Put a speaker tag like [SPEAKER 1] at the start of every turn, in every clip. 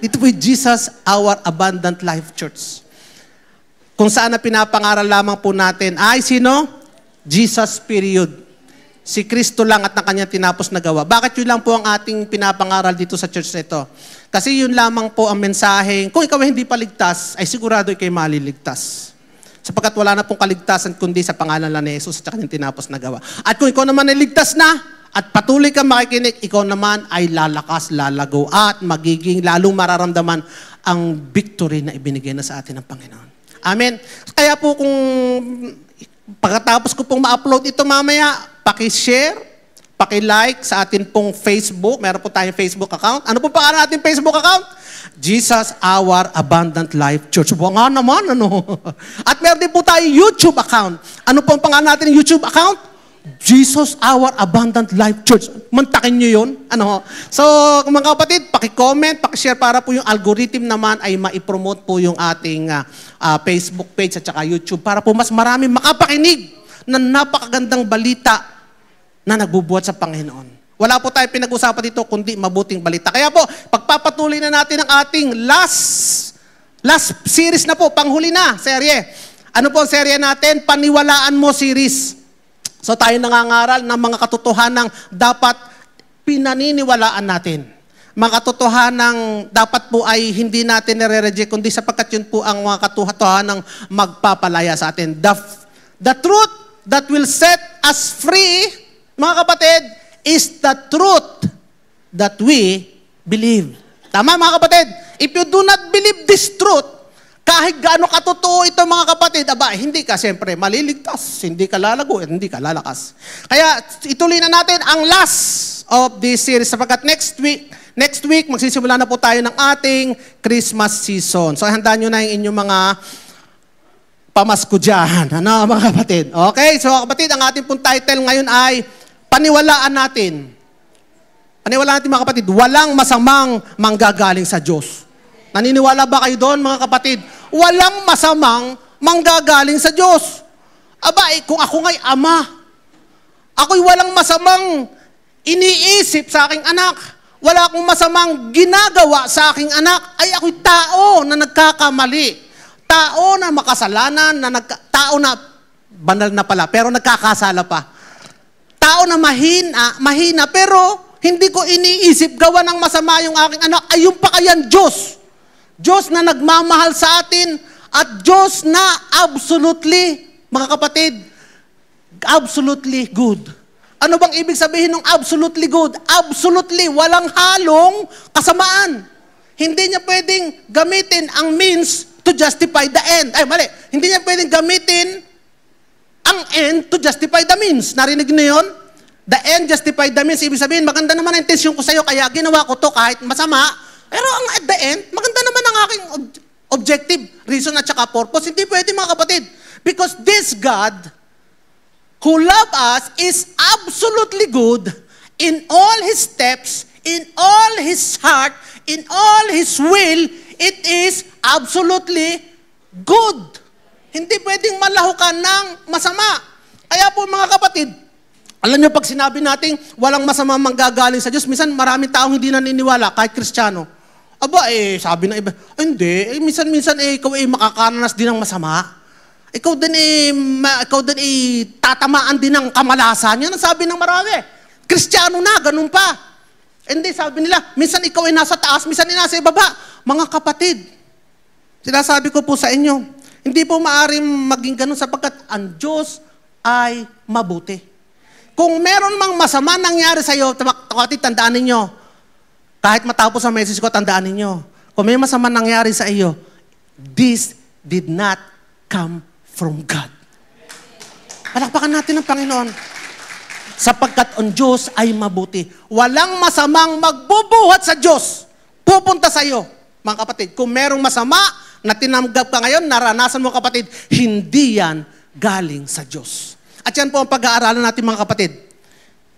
[SPEAKER 1] Ito po Jesus, our Abundant Life Church. Kung saan na pinapangaral lamang po natin ay sino? Jesus, period. Si Kristo lang at ang kanyang tinapos na gawa. Bakit yun lang po ang ating pinapangaral dito sa church na ito? Kasi yun lamang po ang mensaheng, kung ikaw ay hindi paligtas, ay sigurado ikay maliligtas. Sapagkat wala na pong kaligtasan kundi sa pangalan lang ni Jesus at kanyang tinapos na gawa. At kung ikaw naman ay ligtas na, at patuloy kang makikinig, ikaw naman ay lalakas, lalago, at magiging lalong mararamdaman ang victory na ibinigay na sa atin ng Panginoon. Amen. Kaya po kung pagkatapos ko pong ma-upload ito mamaya, paki-share, paki-like sa atin pong Facebook. Meron po tayong Facebook account. Ano po pangalan natin Facebook account? Jesus, our Abundant Life Church. Buwa nga naman, ano? At meron din po tayong YouTube account. Ano po ang pangalan natin ng YouTube account? Jesus, our Abundant Life Church. Mantakin nyo yun. Ano? So, mga kapatid, paki-comment, paki-share para po yung algorithm naman ay ma-promote po yung ating Facebook page at saka YouTube para po mas marami makapakinig ng napakagandang balita na nagbubuhat sa Panginoon. Wala po tayo pinag-usapan dito kundi mabuting balita. Kaya po, pagpapatuloy na natin ang ating last series na po, panghuli na serye. Ano po ang serye natin? Paniwalaan mo series. So tayo nangangaral ng mga katotohanang dapat pinaniniwalaan natin. Mga katotohanang dapat po ay hindi natin nire-reject, kundi sapagkat yun po ang mga katotohanang magpapalaya sa atin. The truth that will set us free, mga kapatid, is the truth that we believe. Tama, mga kapatid? If you do not believe this truth, kahit gaano katotoo ito, mga kapatid, hindi ka siyempre maliligtas, hindi ka lalago, hindi ka lalakas. Kaya ituloy na natin ang last of this series sapagkat next week, magsisimula na po tayo ng ating Christmas season. So handaan nyo na yung inyong mga pamasko dyan. Ano, mga kapatid? Okay, so kapatid, ang ating pong title ngayon ay Paniwalaan natin. Paniwalaan natin, mga kapatid, walang masamang manggagaling sa Diyos. Naniniwala ba kayo doon, mga kapatid? Walang masamang manggagaling sa Diyos. Kung ako nga'y ama, ako'y walang masamang iniisip sa aking anak. Wala akong masamang ginagawa sa aking anak. Ay ako'y tao na nagkakamali. Tao na makasalanan, tao na banal na pala, pero nagkakasala pa. Tao na mahina, pero hindi ko iniisip gawa ng masama yung aking anak. Ayun pa kayan Diyos. Diyos na nagmamahal sa atin at Diyos na absolutely, mga kapatid, absolutely good. Ano bang ibig sabihin ng absolutely good? Absolutely, walang halong kasamaan. Hindi niya pwedeng gamitin ang means to justify the end. Mali. Hindi niya pwedeng gamitin ang end to justify the means. Narinig niyo yun? The end justify the means. Ibig sabihin, maganda naman ang intensyon ko sa'yo, kaya ginawa ko to kahit masama. Pero at the end, maganda naman ang aking objective, reason at saka purpose. Hindi pwede, mga kapatid. Because this God who loves us is absolutely good in all His steps, in all His heart, in all His will. It is absolutely good. Hindi pwedeng malahukan ng masama. Kaya po, mga kapatid, alam niyo, pag sinabi natin walang masama manggagaling sa Diyos, minsan maraming taong hindi naniniwala, kahit Kristiyano. Sabi ng iba, hindi, minsan-minsan ikaw makakaranas din ng masama. Ikaw din tatamaan din ng kamalasan. Yan ang sabi ng marami. Kristiyano na, ganun pa. Hindi, sabi nila, minsan ikaw ay nasa taas, minsan ay nasa ibaba. Mga kapatid, sinasabi ko po sa inyo, hindi po maaaring maging ganun sapagkat ang Diyos ay mabuti. Kung meron mang masama nangyari sa iyo, kapatid, tandaan ninyo, kahit matapos ang message ko, tandaan ninyo, kung may masama nangyari sa iyo, this did not come from God. Palakpakan natin ang Panginoon. Sapagkat ang Diyos ay mabuti. Walang masamang magbubuhat sa Diyos. Pupunta sa iyo. Mga kapatid, kung merong masama na tinanggap ka ngayon, naranasan mo, kapatid, hindi yan galing sa Diyos. At yan po ang pag-aaralan natin, mga kapatid.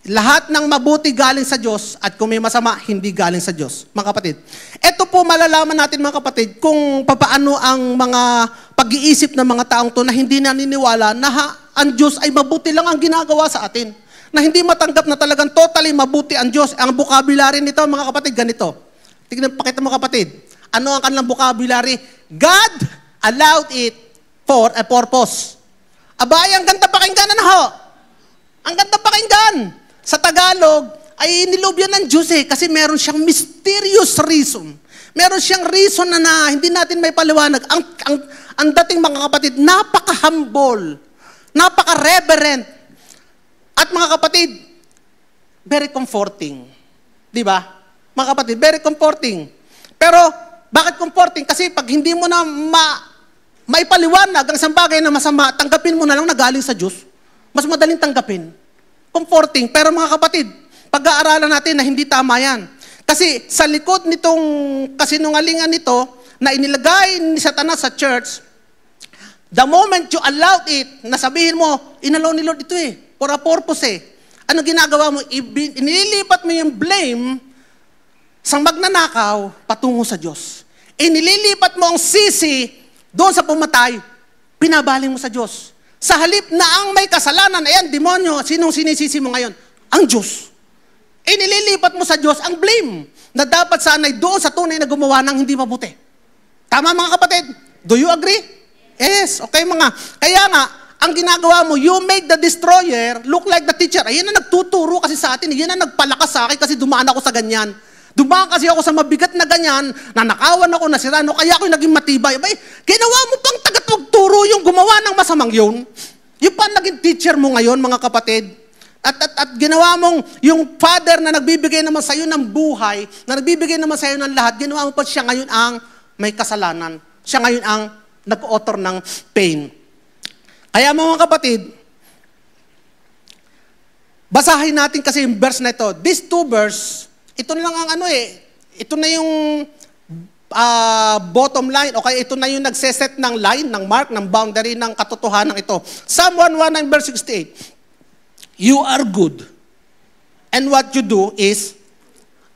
[SPEAKER 1] Lahat ng mabuti galing sa Diyos at kung may masama, hindi galing sa Diyos. Mga kapatid, ito po malalaman natin, mga kapatid, kung papaano ang mga pag-iisip ng mga taong to na hindi naniniwala na ang Diyos ay mabuti lang ang ginagawa sa atin. Na hindi matanggap na talagang totally mabuti ang Diyos. Ang vocabulary nito, mga kapatid, ganito. Tignan, pakita mo, kapatid. Ano ang kanilang vocabulary? God allowed it for a purpose. Abay, ang ganda pakinggan na ho. Ang ganda pakinggan. Sa Tagalog, ay nilubyan ng Diyos kasi meron siyang mysterious reason. Meron siyang reason na hindi natin may paliwanag. Ang dating mga kapatid, napaka-humble, napaka-reverent, at mga kapatid, very comforting. Di ba? Mga kapatid, very comforting. Pero, bakit comforting? Kasi pag hindi mo na maipaliwanag ang isang bagay na masama, tanggapin mo na lang na galing sa Diyos. Mas madaling tanggapin. Comforting. Pero mga kapatid, pag-aaralan natin na hindi tama yan. Kasi sa likod nitong kasinungalingan nito, na inilagay ni Satanas sa church, the moment you allowed it, nasabihin mo, inalaw ni Lord ito for a purpose Ano ginagawa mo? Inililipat mo yung blame sa magnanakaw patungo sa Diyos. Inililipat mo ang sisi doon sa pumatay, pinabaling mo sa Diyos. Sa halip na ang may kasalanan, ayan, demonyo, sinong sinisisi mo ngayon? Ang Diyos. Inililipat mo sa Diyos ang blame na dapat sana'y doon sa tunay na gumawa ng hindi mabuti. Tama mga kapatid? Do you agree? Yes. Okay mga. Kaya nga, ang ginagawa mo, you make the destroyer look like the teacher. Ayan na nagtuturo kasi sa atin. Ayan na nagpalakas sa akin kasi dumaan ako sa ganyan. Dumaan kasi ako sa mabigat na ganyan, nanakawan ako, nasirano, kaya ako naging matibay. Abay, ginawa mo pang tagatugturo yung gumawa ng masamang yun. Yung pa naging teacher mo ngayon, mga kapatid. At ginawa mong yung father na nagbibigay naman sa iyo ng buhay, na nagbibigay naman sa iyo ng lahat, ginawa mo pa siya ngayon ang may kasalanan. Siya ngayon ang nag-author ng pain. Kaya mga kapatid, basahin natin kasi yung verse na ito. These two verse, ito na lang ang ito na yung bottom line, o kaya ito na yung nagseset ng line, ng mark, ng boundary, ng katotohanan ito. Psalm 119 verse 68. You are good. And what you do is,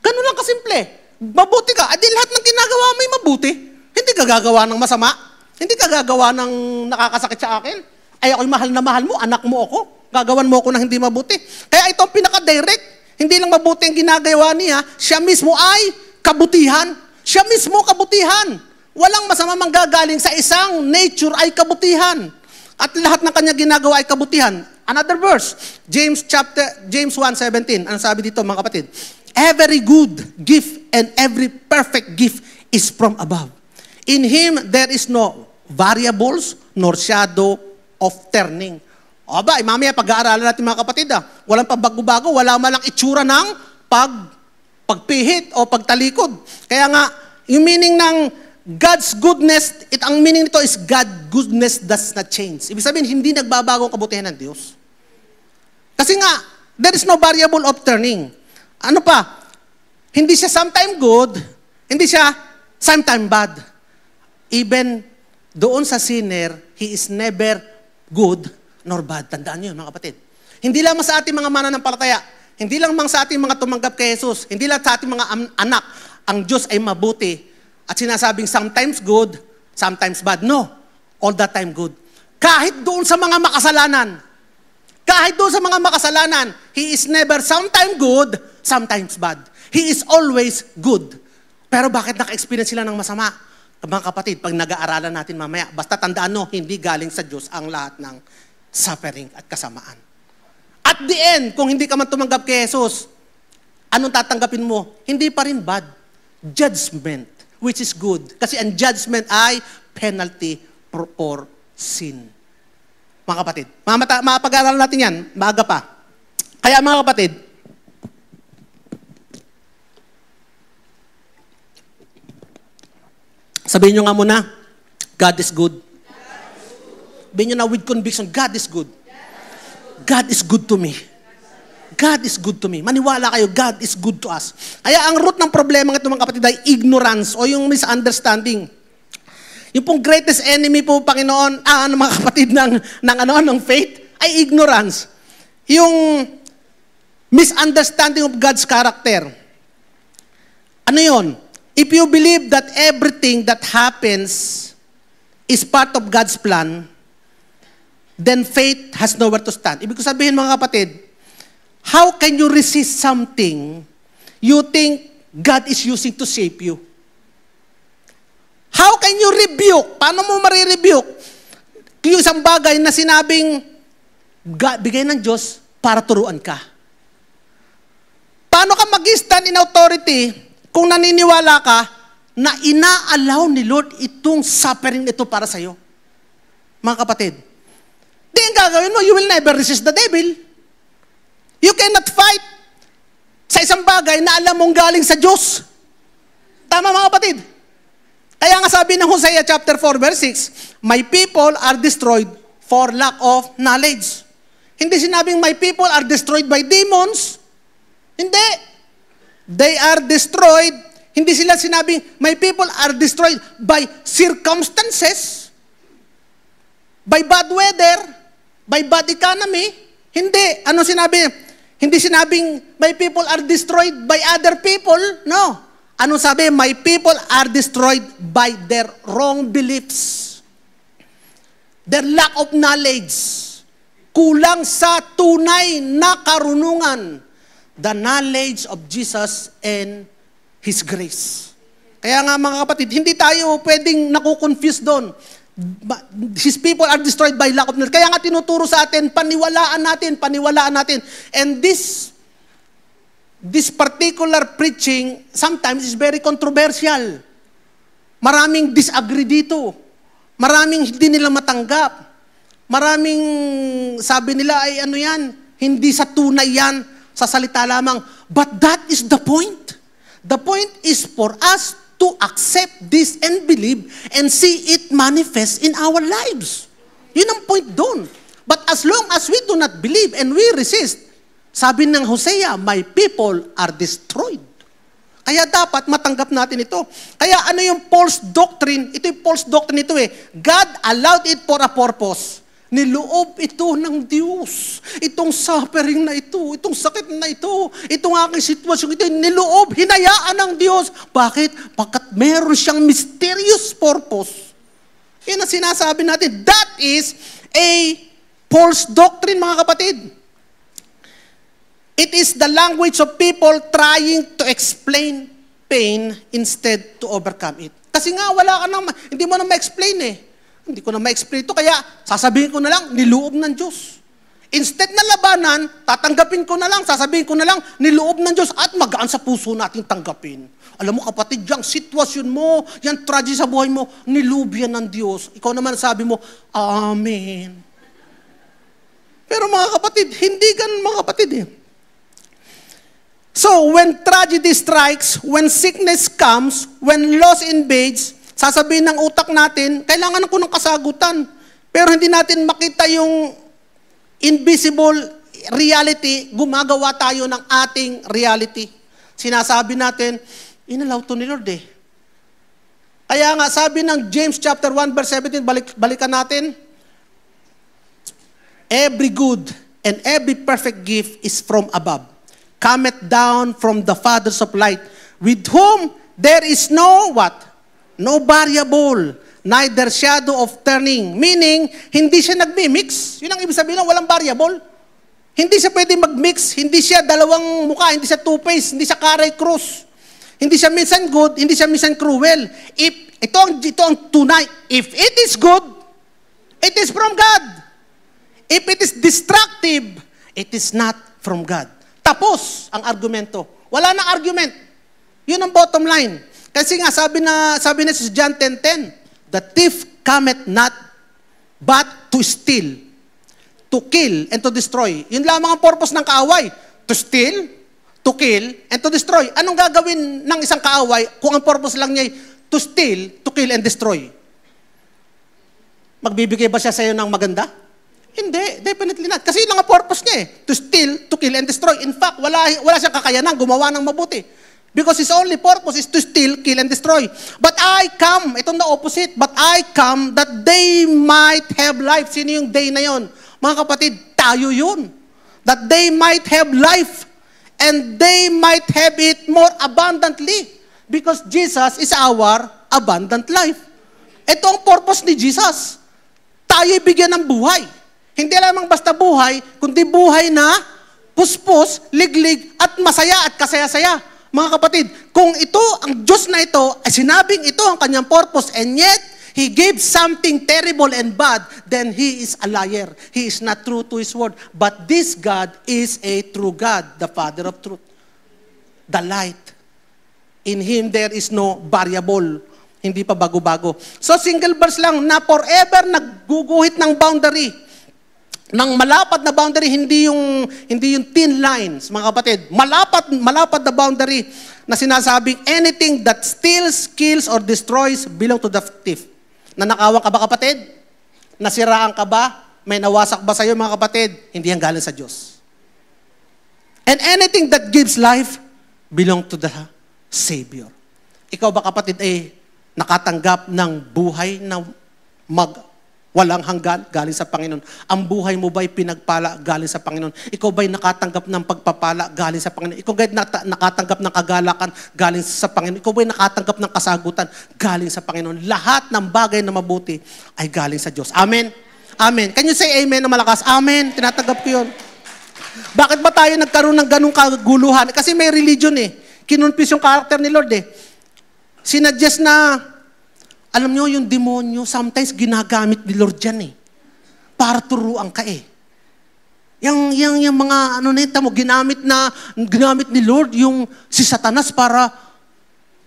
[SPEAKER 1] ganun lang kasimple. Mabuti ka. Adi lahat ng ginagawa mo ay mabuti. Hindi ka gagawa ng masama. Hindi ka gagawa ng nakakasakit sa akin. Ay ako'y mahal na mahal mo, anak mo ako. Gagawan mo ako ng hindi mabuti. Kaya ito ang pinaka-direct. Hindi lang mabuti ang ginagawa niya, siya mismo ay kabutihan. Siya mismo kabutihan. Walang masama manggagaling sa isang nature ay kabutihan. At lahat ng kanya ginagawa ay kabutihan. Another verse, James 1:17. Ano sabi dito mga kapatid? Every good gift and every perfect gift is from above. In Him there is no variables nor shadow of turning. Aba, mamaya pag-aaralan natin mga kapatid, walang pagbago-bago, wala malang itsura ng pagpihit o pagtalikod. Kaya nga, yung meaning ng God's goodness, ang meaning nito is God's goodness does not change. Ibig sabihin, hindi nagbabago ang kabutihan ng Diyos. Kasi nga, there is no variable of turning. Ano pa? Hindi siya sometime good, hindi siya sometime bad. Even doon sa sinner, he is never good nor bad. Tandaan niyo, mga kapatid. Hindi lamang sa ating mga mananampalataya, hindi lamang sa ating mga tumanggap kay Jesus, hindi lang sa ating mga anak, ang Diyos ay mabuti. At sinasabing sometimes good, sometimes bad. No, all the time good. Kahit doon sa mga makasalanan, He is never sometime good, sometimes bad. He is always good. Pero bakit naka-experience sila ng masama? Mga kapatid, pag nag-aaralan natin mamaya, basta tandaan no, hindi galing sa Diyos ang lahat ng suffering at kasamaan. At the end, kung hindi ka man tumanggap kay Jesus, anong tatanggapin mo? Hindi pa rin bad. Judgment, which is good. Kasi ang judgment ay penalty for sin. Mga kapatid, mapag-aaralan natin yan, maaga pa. Kaya mga kapatid, sabihin nyo nga muna, God is good. Sabihin nyo na with conviction, God is good. God is good to me. God is good to me. Maniwala kayo, God is good to us. Kaya ang root ng problema ng ito mga kapatid ay ignorance o yung misunderstanding. Yung pong greatest enemy po, Panginoon, mga kapatid ng faith, ay ignorance. Yung misunderstanding of God's character. Ano yun? If you believe that everything that happens is part of God's plan, then faith has nowhere to stand. Ibig ko sabihin mga kapatid, how can you resist something you think God is using to shape you? can you rebuke? Paano mo marirebuke? Yung isang bagay na sinabing bigay ng Diyos para turuan ka. Paano ka mag-stand in authority kung naniniwala ka na ina-allow ni Lord itong suffering ito para sa'yo? Mga kapatid, di ang gagawin mo, you will never resist the devil. You cannot fight sa isang bagay na alam mong galing sa Diyos. Tama mga kapatid? Kaya nga sabi ng Hosea chapter 4 verse 6, my people are destroyed for lack of knowledge. Hindi sinabing my people are destroyed by demons. Hindi. They are destroyed. Hindi sila sinabing my people are destroyed by circumstances, by bad weather, by bad economy. Hindi. Ano sinabi? Hindi sinabing my people are destroyed by other people. No. Ano sabi? My people are destroyed by their wrong beliefs. Their lack of knowledge. Kulang sa tunay na karunungan. The knowledge of Jesus and His grace. Kaya nga mga kapatid, hindi tayo pwedeng nakukonfuse doon. His people are destroyed by lack of knowledge. Kaya nga tinuturo sa atin, paniwalaan natin. And this particular preaching sometimes is very controversial. Maraming disagree dito. Maraming hindi nila matanggap. Maraming sabi nila ay ano yan, hindi sa tunay yan, sa salita lamang. But that is the point. The point is for us to accept this and believe and see it manifest in our lives. Yun ang point doon. But as long as we do not believe and we resist, sabi ng Hosea, my people are destroyed. Kaya dapat matanggap natin ito. Kaya ano yung false doctrine? Ito yung false doctrine ito eh. God allowed it for a purpose. Niloob ito ng Diyos. Itong suffering na ito, itong sakit na ito, itong aking sitwasyon ito, niloob, hinayaan ng Diyos. Bakit? Pagkat meron siyang mysterious purpose. Yan ang sinasabi natin. That is a false doctrine, mga kapatid. It is the language of people trying to explain pain instead to overcome it. Kasi nga, wala ka nang, hindi mo na ma-explain eh. Hindi ko na ma-explain ito, kaya sasabihin ko na lang, niloob ng Diyos. Instead na labanan, tatanggapin ko na lang, sasabihin ko na lang, niloob ng Diyos at magaan sa puso nating tanggapin. Alam mo kapatid, yung sitwasyon mo, yung tragedy sa buhay mo, niloob yan ng Diyos. Ikaw naman sabi mo, Amen. Pero mga kapatid, hindi ganun mga kapatid eh. So, when tragedy strikes, when sickness comes, when loss invades, sasabihin ng utak natin, kailangan ko ng kasagutan. Pero hindi natin makita yung invisible reality, gumagawa tayo ng ating reality. Sinasabi natin, inalaw to ni Lord eh. Kaya nga, sabi ng James chapter 1 verse 17, balikan natin, every good and every perfect gift is from above, cometh down from the Fathers of light, with whom there is no what? No variable, neither shadow of turning. Meaning, hindi siya nagmi-mix. Yun ang ibig sabihin ng walang variable. Hindi siya pwede mag-mix. Hindi siya dalawang mukha. Hindi siya two-face. Hindi siya karay cross. Hindi siya minsan good. Hindi siya minsan cruel. Ito ang tunay. If it is good, it is from God. If it is destructive, it is not from God. Tapos ang argumento. Wala nang argument. Yun ang bottom line. Kasi nga sabi na sa John 10:10, the thief cometh not but to steal, to kill, and to destroy. Yun lamang ang purpose ng kaaway. To steal, to kill, and to destroy. Anong gagawin ng isang kaaway kung ang purpose lang niya ay to steal, to kill, and destroy? Magbibigay ba siya sa iyo ng maganda? Hindi, definitely not. Kasi yun ang purpose niya eh. To steal, to kill, and destroy. In fact, wala siyang kakayanan gumawa ng mabuti. Because his only purpose is to steal, kill, and destroy. But I come, itong the opposite, but I come that they might have life. Sino yung they na yon? Mga kapatid, tayo yun. That they might have life, and they might have it more abundantly. Because Jesus is our abundant life. Ito ang purpose ni Jesus. Tayo bigyan ng buhay. Hindi lamang basta buhay, kundi buhay na puspos, liglig, at masaya at kasaya-saya. Mga kapatid, kung ito, ang Diyos na ito, ay sinabing ito ang kanyang purpose, and yet, He gave something terrible and bad, then He is a liar. He is not true to His word. But this God is a true God, the Father of truth. The light. In Him there is no variable. Hindi pa bago-bago. So single verse lang na forever nagguguhit ng boundary. Ng malapad na boundary, hindi yung thin lines, mga kapatid. Malapad na boundary na sinasabing anything that steals, kills, or destroys belong to the thief. Nanakawan ka ba, kapatid? Nasiraan ka ba? May nawasak ba sa'yo, mga kapatid? Hindi yan galing sa Diyos. And anything that gives life belong to the Savior. Ikaw ba, kapatid, ay nakatanggap ng buhay na walang hanggan galing sa Panginoon? Ang buhay mo ba'y pinagpala galing sa Panginoon? Ikaw ba'y nakatanggap ng pagpapala galing sa Panginoon? Ikaw ba'y nakatanggap ng kagalakan galing sa Panginoon? Ikaw ba'y nakatanggap ng kasagutan galing sa Panginoon? Lahat ng bagay na mabuti ay galing sa Diyos. Amen? Amen. Can you say amen na malakas? Amen. Tinatanggap ko yun. Bakit ba tayo nagkaroon ng ganung kaguluhan? Kasi may religion eh. Kinunpis yung karakter ni Lord eh. Sinuggest na, alam nyo, yung demonyo, sometimes ginagamit ni Lord yan eh. Para turuan ka eh. Yung mga, ginamit ni Lord yung si Satanas para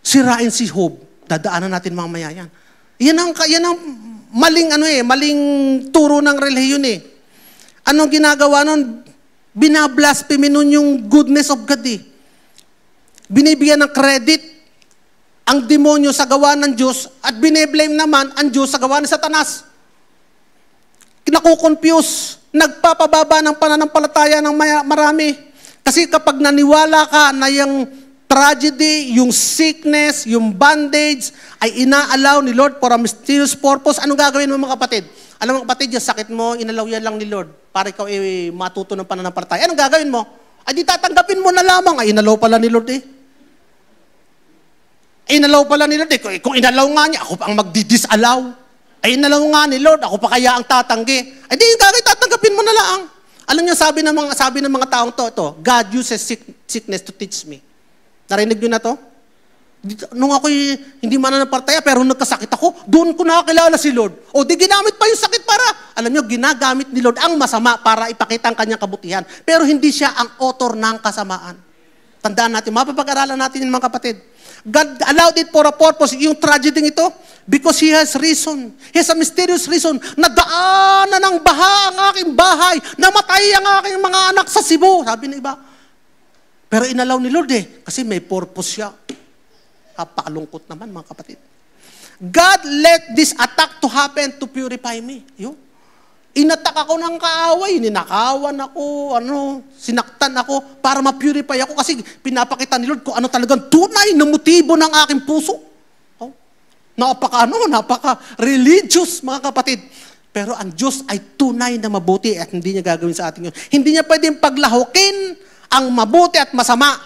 [SPEAKER 1] sirain si Job. Dadaanan natin mamaya yan. Yan ang maling turo ng relihiyon eh. Anong ginagawa nun? Binablasphemy nun yung goodness of God eh. Binibigyan ng credit ang demonyo sa gawa ng Diyos at bine-blame naman ang Diyos sa gawa ng Satanas. Nakukonfuse, nagpapababa ng pananampalataya ng marami. Kasi kapag naniwala ka na yung tragedy, yung sickness, yung bandage, ay ina-allow ni Lord for a mysterious purpose, anong gagawin mo, mga kapatid? Alam mo, kapatid, yung sakit mo, inalaw yan lang ni Lord para ikaw matuto ng pananampalataya. Anong gagawin mo? Ay di tatanggapin mo na lamang. Ay inalaw pala ni Lord eh. Inalaw pala ni Lord eh. Kung inalaw nga niya, ako pa ang magdi-disallow. Ay inalaw nga ni Lord, ako pa kaya ang tatanggi. Ay di gagawin, tatanggapin mo na lang. Alam niyo, sabi ng mga taong to, God uses sickness to teach me. Narinig niyo na to? Nung ako'y hindi mananampalataya, pero nagkasakit ako, doon ko nakakilala si Lord. O di ginamit pa yung sakit para, alam niyo, ginagamit ni Lord ang masama para ipakita ang kanyang kabutihan. Pero hindi siya ang author ng kasamaan. Tandaan natin, mapapag-aralan natin yung mga kapatid. God allowed it for a purpose, yung tragedy ito, because He has reason. He has a mysterious reason. Nadaanan ng baha ang aking bahay, namatay ang aking mga anak sa Cebu. Sabi ng iba. Pero inalaw ni Lord eh, kasi may purpose siya. Napakalungkot naman, mga kapatid. God let this attack to happen to purify me. Yun. Inatak ako ng kaaway, ninakawan ako, sinaktan ako para ma-purify ako kasi pinapakita ni Lord kung ano talagang tunay na motibo ng aking puso. Oh. Napaka-religious, mga kapatid. Pero ang Diyos ay tunay na mabuti at hindi niya gagawin sa atin yun. Hindi niya pwedeng paglahukin ang mabuti at masama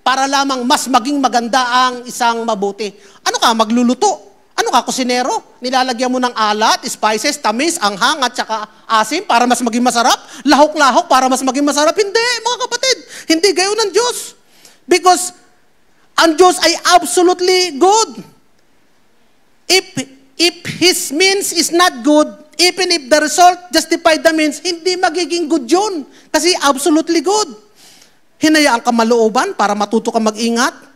[SPEAKER 1] para lamang mas maging maganda ang isang mabuti. Ano ka, magluluto? Ano ka, kusinero? Nilalagyan mo ng alat, spices, tamis, anghang, at saka asim para mas maging masarap? Lahok-lahok para mas maging masarap? Hindi, mga kapatid. Hindi gayon ng Diyos. Because ang Diyos ay absolutely good. If His means is not good, even if the result justify the means, hindi magiging good yun. Kasi absolutely good. Hinayaan ka malooban para matuto ka mag-ingat.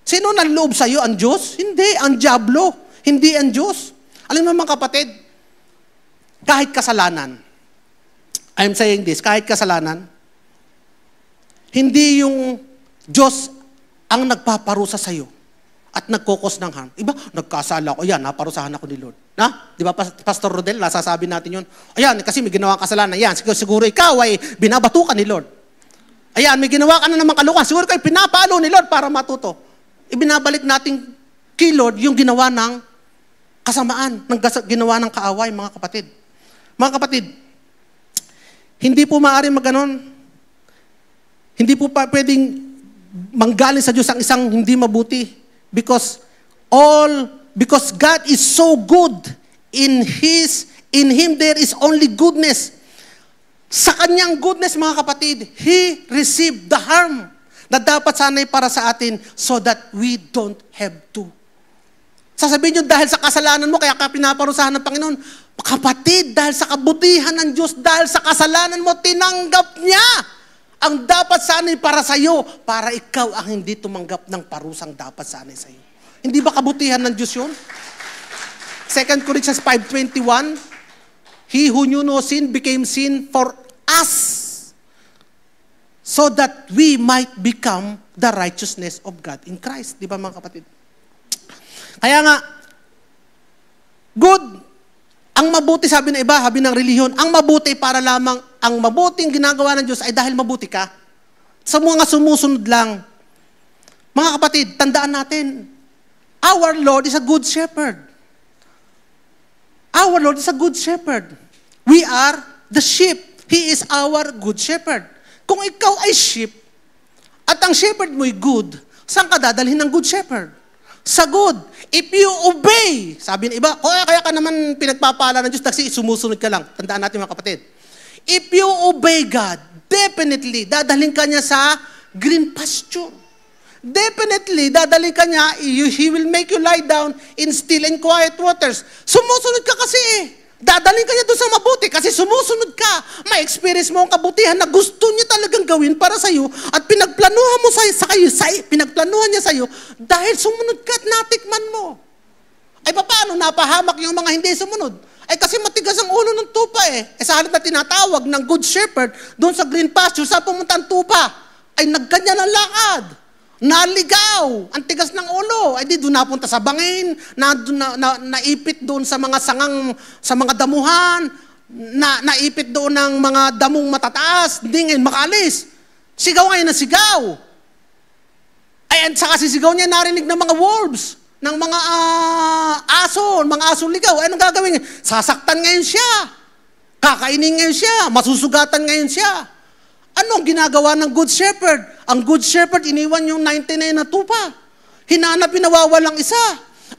[SPEAKER 1] Sino nanloob sa'yo? Ang Diyos? Hindi, ang dyablo. Hindi ang Diyos. Alam mo, mga kapatid, kahit kasalanan, I'm saying this, kahit kasalanan, hindi yung Diyos ang nagpaparusa sa'yo at nagkokos ng harm. Iba, nagkasala ko, yan, naparusahan ako ni Lord. Na? Di ba, Pastor Rodel, nasasabi natin yun. Ayan, kasi may ginawang kasalanan. Yan, siguro ikaw ay binabato ka ni Lord. Ayan, may ginawa ka na naman kalukan. Siguro kayo pinapalo ni Lord para matuto. Ibinabalik natin kay Lord yung ginawa ng kasamaan, ginawa ng kaaway, mga kapatid. Mga kapatid, hindi po maaaring maganon. Hindi po pa pwedeng manggaling sa Diyos ang isang hindi mabuti because God is so good. In Him there is only goodness. Sa kanyang goodness, mga kapatid, He received the harm. na dapat sana'y para sa atin so that we don't have to. Sasabihin nyo, dahil sa kasalanan mo, kaya ka pinaparusahan ng Panginoon. Kapatid, dahil sa kabutihan ng Diyos, dahil sa kasalanan mo, tinanggap niya ang dapat sana'y para sa iyo, para ikaw ang hindi tumanggap ng parusang dapat sana'y sa iyo. Hindi ba kabutihan ng Diyos yun? 2 Corinthians 5:21, He who knew no sin became sin for us, so that we might become the righteousness of God in Christ. Di ba mga kapatid? Kaya nga, good, ang mabuti, sabi ng iba, sabi ng relihiyon, ang mabuti para lamang, ang mabuting ginagawa ng Diyos ay dahil mabuti ka. Sa mga sumusunod lang. Mga kapatid, tandaan natin, our Lord is a good shepherd. Our Lord is a good shepherd. We are the sheep. He is our good shepherd. Kung ikaw ay sheep, at ang shepherd mo'y good, saan ka dadalhin ng good shepherd? Sa good. If you obey, sabi ng iba, kaya ka naman pinagpapala ng Diyos kasi sumusunod ka lang. Tandaan natin mga kapatid. If you obey God, definitely, dadalhin ka niya sa green pasture. Definitely, dadalhin ka niya, He will make you lie down in still and quiet waters. Sumusunod ka kasi eh. Dadalhin ka niya doon sa mabuti kasi sumusunod ka. May experience mo ang kabutihan na gusto niya talagang gawin para sa iyo at pinagplanuhan mo pinagplanuhan niya sa iyo dahil sumunod ka at natikman mo. Ay paano napahamak yung mga hindi sumunod? Ay kasi matigas ang ulo ng tupa eh. Sa halip na tinatawag ng good shepherd doon sa green pasture, saan pumunta ang tupa? Ay nagkanya ng lakad. Naligaw, ang tigas ng ulo, ay di doon napunta sa bangin, naipit doon sa mga sangang, sa mga damuhan, naipit doon ng mga damong matataas, hindi ngayon makaalis. Sigaw ngayon na sigaw. Ay, at saka sisigaw niya narinig ng mga wolves, ng mga mga asong ligaw. Ay, anong gagawin niya? Sasaktan ngayon siya. Kakainin ngayon siya. Masusugatan ngayon siya. Ano ang ginagawa ng good shepherd? Ang good shepherd, iniwan yung 99 na tupa. Hinanap, pinawawalang isa.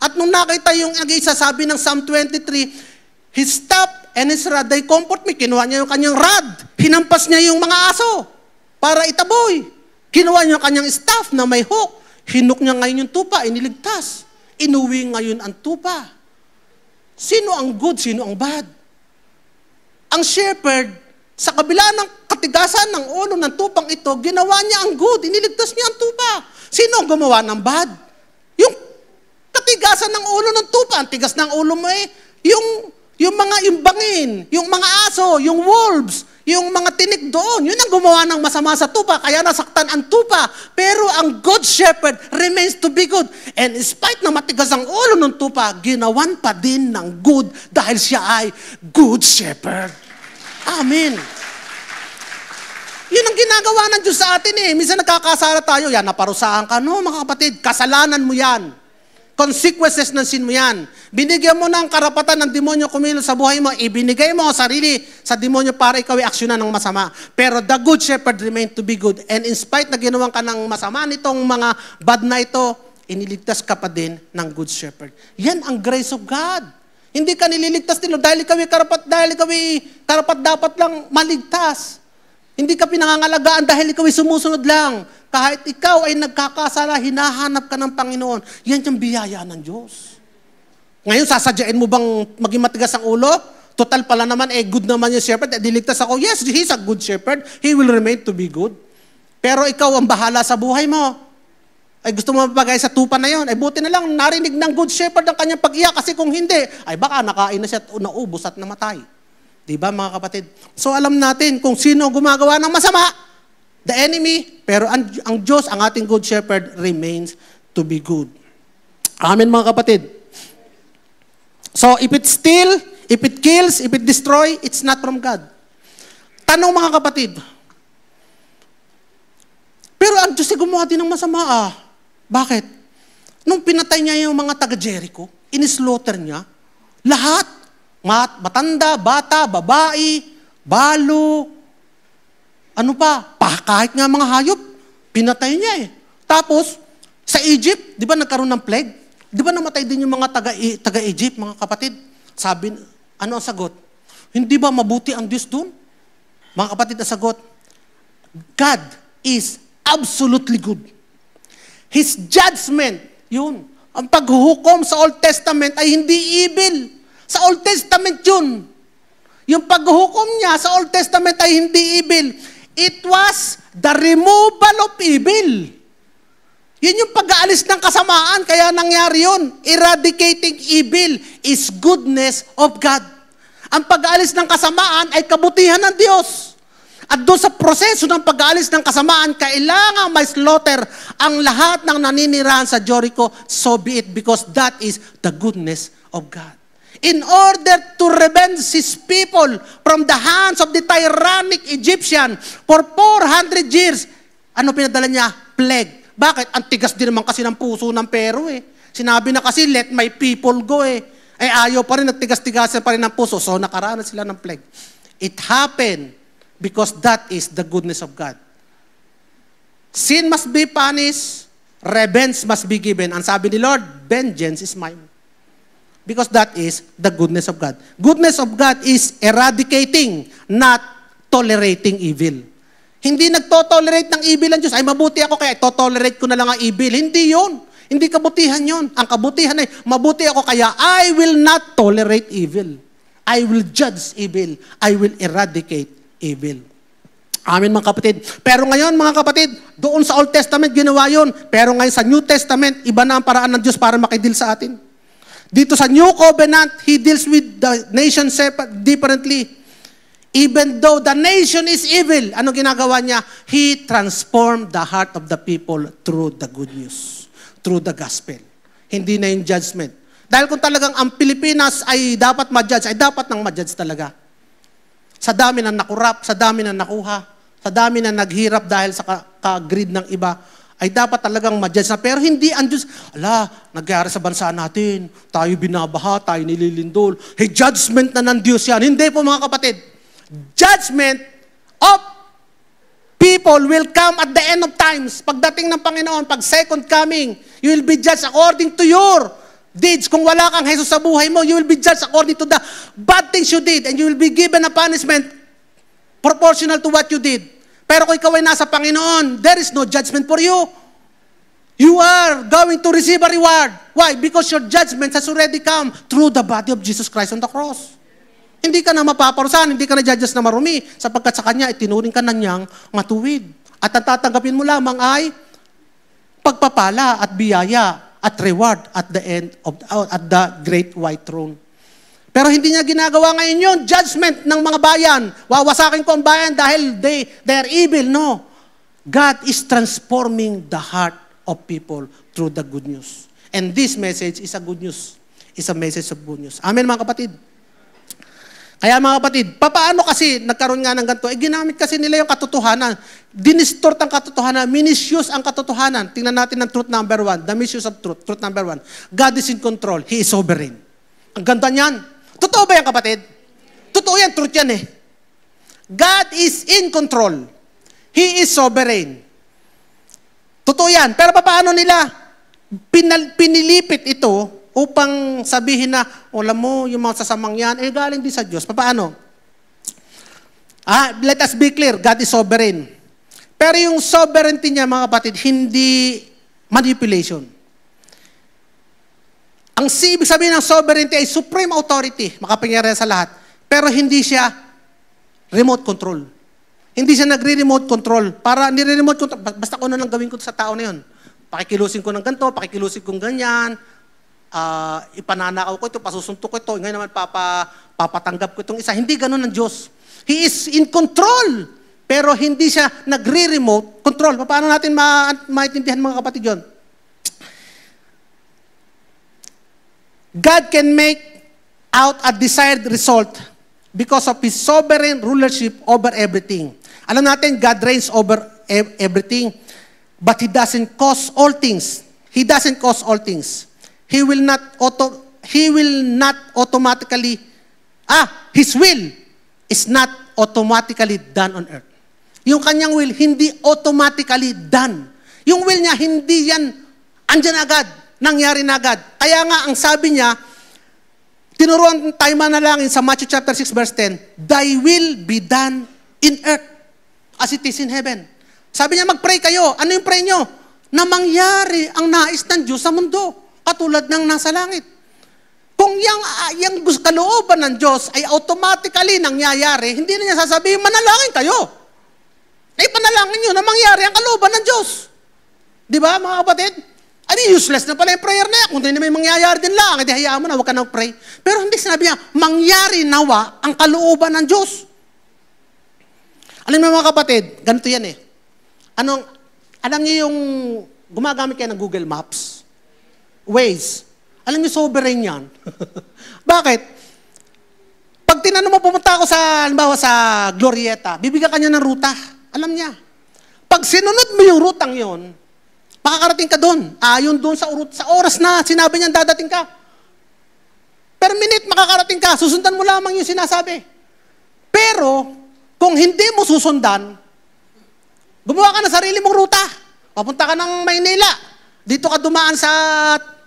[SPEAKER 1] At nung nakita yung isa, sabi ng Psalm 23, He stopped and his rod, they comfort me. Kinuha niya yung kanyang rod. Hinampas niya yung mga aso para itaboy. Kinuha niya yung kanyang staff na may hook. Hinuk niya ngayon yung tupa, iniligtas. Inuwi ngayon ang tupa. Sino ang good, sino ang bad? Ang shepherd, sa kabila ng katigasan ng ulo ng tupang ito, ginawa niya ang good, iniligtas niya ang tupa. Sino ang gumawa ng bad? Yung katigasan ng ulo ng tupa, ang tigas ng ulo mo eh, yung mga imbangin, yung mga aso, yung wolves, yung mga tinik doon, yun ang gumawa ng masama sa tupa, kaya nasaktan ang tupa. Pero ang good shepherd remains to be good. And in spite na matigas ang ulo ng tupa, ginawan pa din ng good dahil siya ay good shepherd. Amen. Yun ang ginagawa ng Diyos sa atin eh. Minsan nagkakasala tayo, yan, naparusahan ka. No, mga kapatid, kasalanan mo yan. Consequences ng sin mo yan. Binigyan mo ng karapatan ng demonyo kumilos sa buhay mo, ibinigay mo ang sarili sa demonyo para ikaw i-aksyonan ng masama. Pero the good shepherd remained to be good. And in spite na ginawan ka ng masama nitong mga bad na ito, iniligtas ka pa din ng good shepherd. Yan ang grace of God. Hindi ka nililigtas nila dahil ikaw karapat dapat lang maligtas. Hindi ka pinangangalagaan dahil ikaw ay sumusunod lang. Kahit ikaw ay nagkakasala, hinahanap ka ng Panginoon. Yan yung biyaya ng Diyos. Ngayon, sasadyain mo bang maging matigas ang ulo? Total pala naman, good naman yung shepherd. Diligtas ako. Yes, He's a good shepherd. He will remain to be good. Pero ikaw ang bahala sa buhay mo. Ay gusto mo mapagay sa tupa na yon, ay buti na lang narinig ng good shepherd ang kanyang pag-iyak kasi kung hindi, ay baka nakain na siya at naubos at namatay. Diba mga kapatid? So alam natin kung sino gumagawa ng masama, the enemy, pero ang Diyos, ang ating good shepherd, remains to be good. Amen mga kapatid. So if it steal, if it kills, if it destroy, it's not from God. Tanong mga kapatid, pero ang Diyos ay gumawa din ng masama Bakit? Nung pinatay niya yung mga taga-Jericho, in-slaughter niya, lahat, matanda, bata, babae, balo, kahit nga mga hayop, pinatay niya eh. Tapos, sa Egypt, di ba nagkaroon ng plague? Di ba namatay din yung mga taga-Egypt, mga kapatid? Sabi, ano ang sagot? Hindi ba mabuti ang Diyos doon? Mga kapatid, ang sagot, God is absolutely good. His judgment, yun. Ang paghuhukom sa Old Testament ay hindi evil. Sa Old Testament yun. Yung paghuhukom niya sa Old Testament ay hindi evil. It was the removal of evil. Yun yung pag-aalis ng kasamaan, kaya nangyari yun. Eradicating evil is goodness of God. Ang pag-aalis ng kasamaan ay kabutihan ng Diyos. At doon sa proseso ng pag-aalis ng kasamaan, kailangan may slaughter ang lahat ng naninirahan sa Jericho, so be it, because that is the goodness of God. In order to revenge His people from the hands of the tyrannic Egyptian for 400 years, ano pinadala niya? Plague. Bakit? Ang tigas din naman kasi ng puso ng Pero eh. Sinabi na kasi, let my people go eh. Eh ayaw pa rin, nagtigas-tigasan pa rin ng puso. So nakaranas sila ng plague. It happened because that is the goodness of God. Sin must be punished, revenge must be given. Ang sabi ni Lord, vengeance is mine. Because that is the goodness of God. Goodness of God is eradicating, not tolerating evil. Hindi nagtotolerate ng evil ang Diyos. Ay, mabuti ako kaya totolerate ko na lang ang evil. Hindi yun. Hindi kabutihan yun. Ang kabutihan ay, mabuti ako kaya I will not tolerate evil. I will judge evil. I will eradicate evil. Amen mga kapatid. Pero ngayon mga kapatid, doon sa Old Testament ginawa yun. Pero ngayon sa New Testament, iba na ang paraan ng Diyos para makidil sa atin. Dito sa New Covenant, He deals with the nation differently. Even though the nation is evil, ano ginagawa niya? He transformed the heart of the people through the good news, through the gospel. Hindi na yung judgment. Dahil kung talagang ang Pilipinas ay dapat ma-judge, ay dapat nang ma-judge talaga. Sa dami na nakurap, sa dami na nakuha, sa dami na naghirap dahil sa ka-greed ng iba, ay dapat talagang ma-judge na. Pero hindi ang Diyos, nagyari sa bansa natin, tayo binabaha, tayo nililindol. Hey, judgment na ng Diyos yan. Hindi po mga kapatid. Judgment of people will come at the end of times. Pagdating ng Panginoon, pag second coming, you will be judged according to your deeds. Kung wala kang Jesus sa buhay mo, you will be judged according to the bad things you did, and you will be given a punishment proportional to what you did. Pero kung ikaw ay nasa Panginoon, there is no judgment for you. You are going to receive a reward. Why? Because your judgment has already come through the body of Jesus Christ on the cross. Hindi ka na mapaparusahan, hindi ka na judges na marumi, sapagkat sa Kanya, itinuring ka na niyang matuwid. At ang tatanggapin mo lamang ay pagpapala at biyaya at reward at the end of at the great white throne. Pero hindi niya ginagawa ngayon yun, judgment ng mga bayan. Wawasakin ko ang bayan dahil they are evil. No. God is transforming the heart of people through the good news. And this message is a good news. It's a message of good news. Amen mga kapatid. Kaya mga kapatid, paano kasi nagkaroon nga ng ganito? Ginamit kasi nila yung katotohanan. Dinistort ang katotohanan. Minususe ang katotohanan. Tingnan natin ang truth number 1. The misuse of truth. Truth number 1. God is in control. He is sovereign. Ang ganda niyan. Totoo ba yan kapatid? Totoo yan. Truth yan eh. God is in control. He is sovereign. Totoo yan. Pero paano nila pinilipit ito upang sabihin na, alam mo, yung mga sasamang yan, galing din sa Diyos. Paano? Let us be clear, God is sovereign. Pero yung sovereignty niya, mga kapatid, hindi manipulation. Ang ibig sabihin ng sovereignty ay supreme authority, makapangyarihan sa lahat. Pero hindi siya remote control. Hindi siya nagre-remote control. Para nire-remote control, basta ko na lang gawin ko sa tao na yun. Pakikilusin ko ng ganito, pakikilusin ko ng ganyan, ipananakaw ko ito, pasusuntok ko ito, ngayon naman papatanggap ko itong isa. Hindi ganun ang Diyos. He is in control, pero hindi siya nagre-remote control. Paano natin maintindihan mga kapatid yun? God can make out a desired result because of His sovereign rulership over everything. Alam natin, God reigns over everything, but He doesn't cause all things. He doesn't cause all things. He will not automatically, His will is not automatically done on earth. Yung kanyang will, hindi automatically done. Yung will niya, hindi yan, andyan agad, nangyari na agad. Kaya nga, ang sabi niya, tinuruan tayo manalangin sa Matthew chapter 6 verse 10, Thy will be done in earth as it is in heaven.
[SPEAKER 2] Sabi niya, mag-pray kayo. Ano yung pray nyo? Na mangyari ang nais ng Diyos sa mundo, katulad ng nasa langit. Kung yung kalooban ng Diyos ay automatically nangyayari, hindi na niya sasabihin, manalangin kayo. Ay, panalangin nyo na mangyari ang kalooban ng Diyos. Di ba, mga kapatid? Ay, useless na pala yung prayer na yan. Kung hindi na may mangyayari din lang, hindi hayaan mo na, huwag ka nang pray. Pero hindi sinabi niya, mangyari nawa ang kalooban ng Diyos. Alam mo mga kapatid, ganito yan eh. Alam niyo yung gumagamit kayo ng Google Maps? Waze. Alam niyo, sovereign yan. Bakit? Pag tinanong mo, pumunta ako halimbawa sa Glorieta, bibigyan ka niya ng ruta. Alam niya. Pag sinunod mo yung rutang yon, makakarating ka doon. Ayon doon sa oras na sinabi niyan dadating ka. Per minute makakarating ka, susundan mo lamang yung sinasabi. Pero, kung hindi mo susundan, gumawa ka ng sarili mong ruta. Papunta ka ng Maynila. Dito ka dumaan sa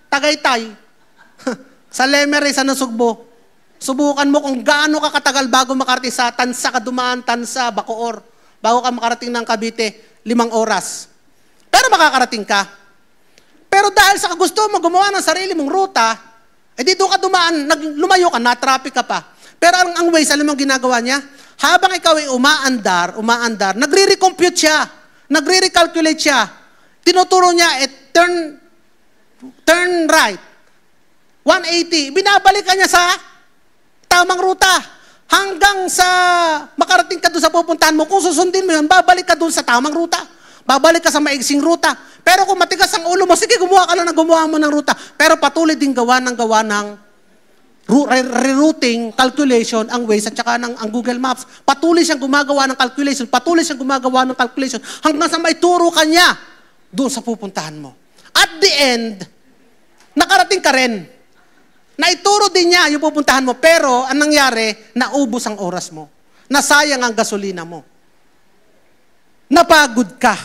[SPEAKER 2] Tagaytay. Sa Lemery, sa Nasugbo. Subukan mo kung gaano ka katagal bago makarating sa Tansa ka dumaan, Tansa, Bacoor. Bago ka makarating ng Cavite, 5 oras. Pero makakarating ka. Pero dahil sa gusto mo gumawa ng sarili mong ruta, dito ka dumaan, lumayo ka, na-traffic ka pa. Pero ang Waze, alam mo ang ginagawa niya? Habang ikaw ay umaandar, nagre-recompute siya, nagre-recalculate siya. Tinuturo niya, turn right, 180. Binabalik ka niya sa tamang ruta. Hanggang sa makarating ka doon sa pupuntahan mo, kung susundin mo yun, babalik ka doon sa tamang ruta. Babalik ka sa maigsing ruta. Pero kung matigas ang ulo mo, sige, gumawa ka lang na gumawa mo ng ruta. Pero patuloy din gawa ng rerouting, calculation, ang Waze at saka ang Google Maps. Patuloy siyang gumagawa ng calculation, hanggang sa maituro ka niya doon sa pupuntahan mo. At the end, nakarating ka rin. Naituro din niya yung pupuntahan mo, pero ang nangyari, naubos ang oras mo. Nasayang ang gasolina mo. Napagod ka.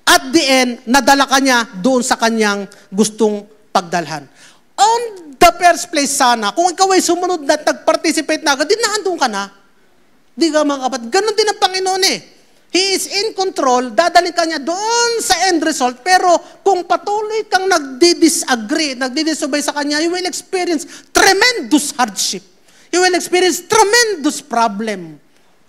[SPEAKER 2] At the end, nadala ka niya doon sa kanyang gustong pagdalhan. On the first place sana, kung ikaw ay sumunod na nag-participate na agad, di naandun ka na. Di ka mga kapatid. Ganon din ang Panginoon eh. He is in control, dadalhin ka niya doon sa end result, pero kung patuloy kang nagdi-disobey sa Kanya, you will experience tremendous hardship. You will experience tremendous problem.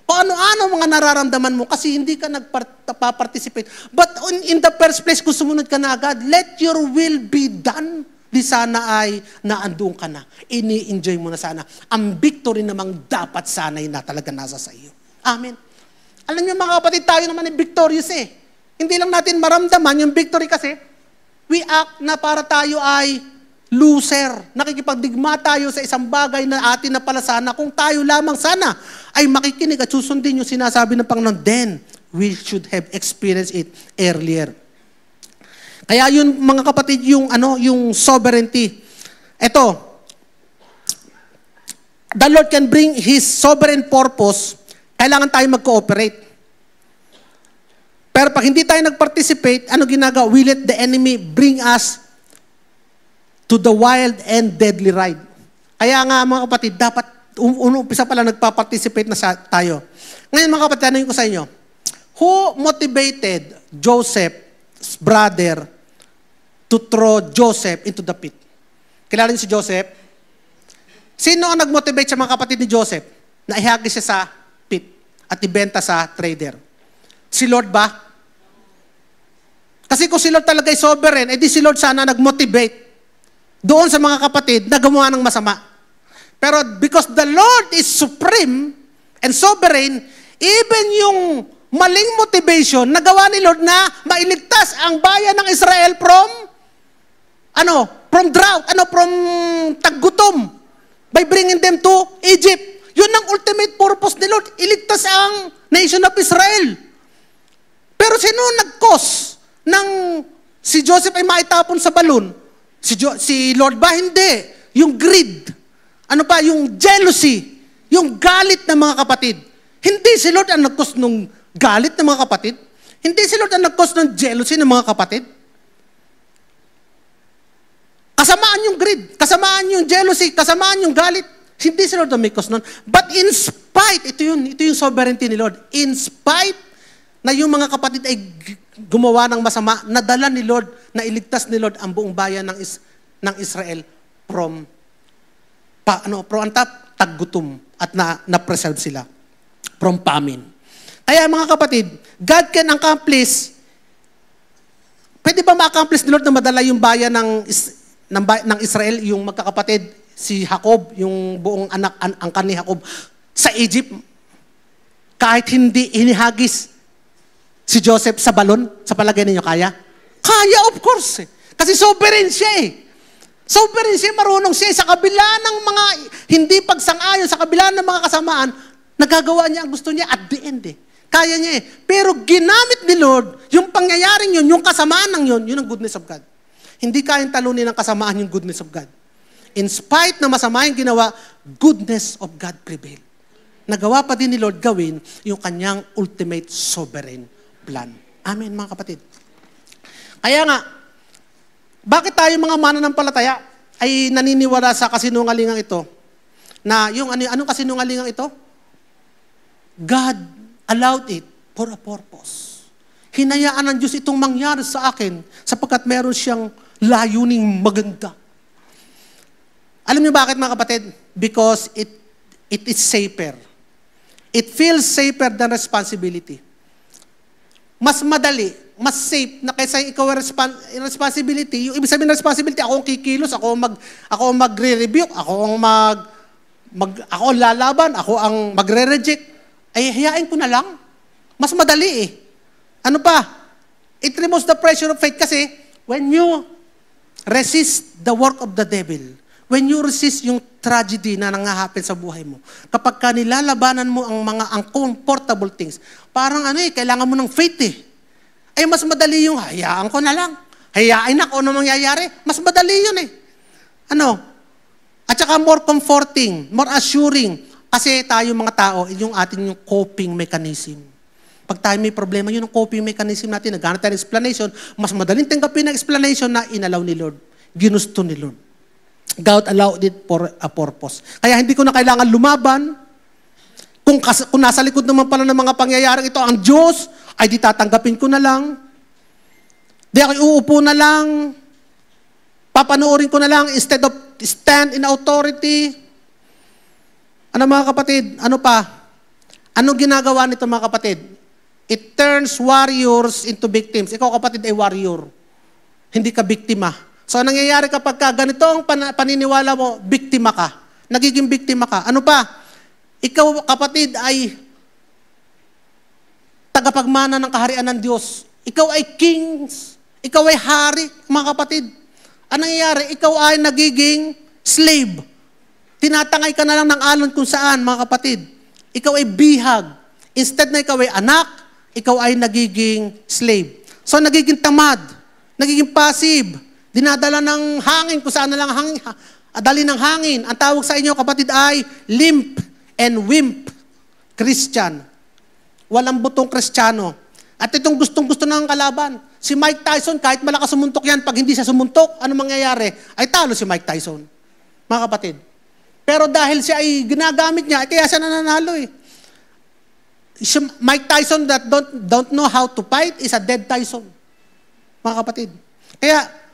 [SPEAKER 2] O ano-ano mga nararamdaman mo kasi hindi ka nagpa-participate. But in the first place, kung sumunod ka na agad, let your will be done. Di sana ay naandoon ka na. Ini-enjoy mo na sana. Ang victory namang dapat sana ay na talaga nasa sa iyo. Amen. Alam niyo mga kapatid, tayo naman ay victorious eh. Hindi lang natin maramdaman yung victory kasi we act na para tayo ay loser. Nakikipagdigma tayo sa isang bagay na atin na pala sana. Kung tayo lamang sana ay makikinig at susundin yung sinasabi ng Panginoon, then we should have experienced it earlier. Kaya yun mga kapatid, yung sovereignty. Ito, the Lord can bring His sovereign purpose. Kailangan tayo mag-cooperate. Pero pag hindi tayo nag-participate, ano ginagawa? We let the enemy bring us to the wild and deadly ride. Kaya nga mga kapatid, dapat umpisa pala nagpa-participate na tayo. Ngayon mga kapatid, tanongin ko sa inyo, who motivated Joseph's brother to throw Joseph into the pit? Kilala niyo si Joseph? Sino ang nag-motivate sa mga kapatid ni Joseph na ihagis siya sa pit at ibenta sa trader? Si Lord ba? Kasi kung si Lord talaga ay sovereign, edi si Lord sana nag-motivate doon sa mga kapatid na gumawa ng masama. Pero because the Lord is supreme and sovereign, even yung maling motivation na gawa ni Lord na mailigtas ang bayan ng Israel from drought, from taggutom by bringing them to Egypt. Yun ang ultimate purpose ni Lord, iligtas ang nation of Israel. Pero sino nag-cause ng si Joseph ay maitapon sa balon? Si Lord ba? Hindi. Yung greed. Yung jealousy. Yung galit ng mga kapatid. Hindi si Lord ang nag-cause ng galit ng mga kapatid. Hindi si Lord ang nag-cause ng jealousy ng mga kapatid. Kasamaan yung greed, kasamaan yung jealousy, kasamaan yung galit. Hindi si Lord ang may cause nun. But in spite, ito yung sovereignty ni Lord. In spite
[SPEAKER 1] na yung mga kapatid ay gumawa ng masama, nadala ni Lord, na iligtas ni Lord ang buong bayan ng Israel from taggutom at na-preserve sila from famine. Kaya mga kapatid, God can accomplish. Pwede ba ma-accomplish ni Lord na madala yung bayan ng Israel, yung magkakapatid, si Jacob, yung buong angkan ni Jacob, sa Egypt, kahit hindi hinihagis si Joseph sa balon? Sa palagay ninyo, kaya? Kaya, of course. Kasi sovereign siya eh. Sovereign siya, marunong siya. Sa kabila ng mga hindi pagsang-ayon, sa kabila ng mga kasamaan, nagagawa niya ang gusto niya at the end eh. Kaya niya eh. Pero ginamit ni Lord, yung pangyayaring yun, yung kasamaan ng yun, yun ang goodness of God. Hindi kayang talunin ng kasamaan yung goodness of God. In spite na masama yung ginawa, goodness of God prevailed. Nagawa pa din ni Lord gawin yung kanyang ultimate sovereign plan. Amen, mga kapatid. Kaya nga, bakit tayo mga mananampalataya ay naniniwala sa kasinungalingang ito? Na yung anong kasinungalingang ito? God allowed it for a purpose. Hinayaan ng Diyos itong mangyari sa akin sapagkat meron siyang layuning maganda. Alam niyo bakit, mga kapatid? Because it is safer. It feels safer than responsibility. Mas madali, mas safe na kaysa ikaw ang responsibility. Yung ibig sabihin ng responsibility, ako ang kikilos, ako ang magre-rebuke, ako ang lalaban, ako ang magre-reject. Ay, hayain ko na lang. Mas madali eh. Ano pa? It removes the pressure of faith kasi when you resist the work of the devil, when you resist yung tragedy na nanghahapin sa buhay mo, kapag ka nilalabanan mo ang mga uncomfortable things, parang kailangan mo ng faith eh. Ay mas madali yung, hayaan ko na lang. Hayain na kung ano mangyayari. Mas madali yun eh. At saka more comforting, more assuring. Kasi tayo mga tao, yung ating yung coping mechanism. Pag tayo may problema, yun ang coping mechanism natin. Naghanap tayo ng explanation, mas madaling tanggapin ang explanation na inalaw ni Lord. Ginusto ni Lord. God allowed it for a purpose. Kaya hindi ko na kailangan lumaban. Kung nasa likod naman pala ng mga pangyayaring ito, ang Diyos, ay di tatanggapin ko na lang. Di ako uupo na lang. Papanoorin ko na lang instead of stand in authority. Ano mga kapatid? Ano pa? Anong ginagawa nito mga kapatid? It turns warriors into victims. Ikaw kapatid ay warrior. Hindi ka biktima. So, nangyayari kapag ganito ang paniniwala mo, biktima ka. Nagiging biktima ka. Ano pa? Ikaw, kapatid, ay tagapagmana ng kaharian ng Diyos. Ikaw ay kings. Ikaw ay hari, mga kapatid. Anong nangyayari? Ikaw ay nagiging slave. Tinatangay ka na lang ng alon kung saan, mga kapatid. Ikaw ay bihag. Instead na ikaw ay anak, ikaw ay nagiging slave. So, nagiging tamad. Nagiging passive. Dinadala ng hangin, kung saan na lang hangin, dali ng hangin. Ang tawag sa inyo, kapatid, ay limp and wimp Christian. Walang butong Kristiyano. At itong gustong-gusto ng kalaban. Si Mike Tyson, kahit malakas sumuntok yan, pag hindi siya sumuntok, ano mangyayari? Ay talo si Mike Tyson. Mga kapatid. Pero dahil siya ay ginagamit niya, kaya siya nananalo eh. Mike Tyson that don't know how to fight is a dead Tyson. Mga kapatid. Kaya,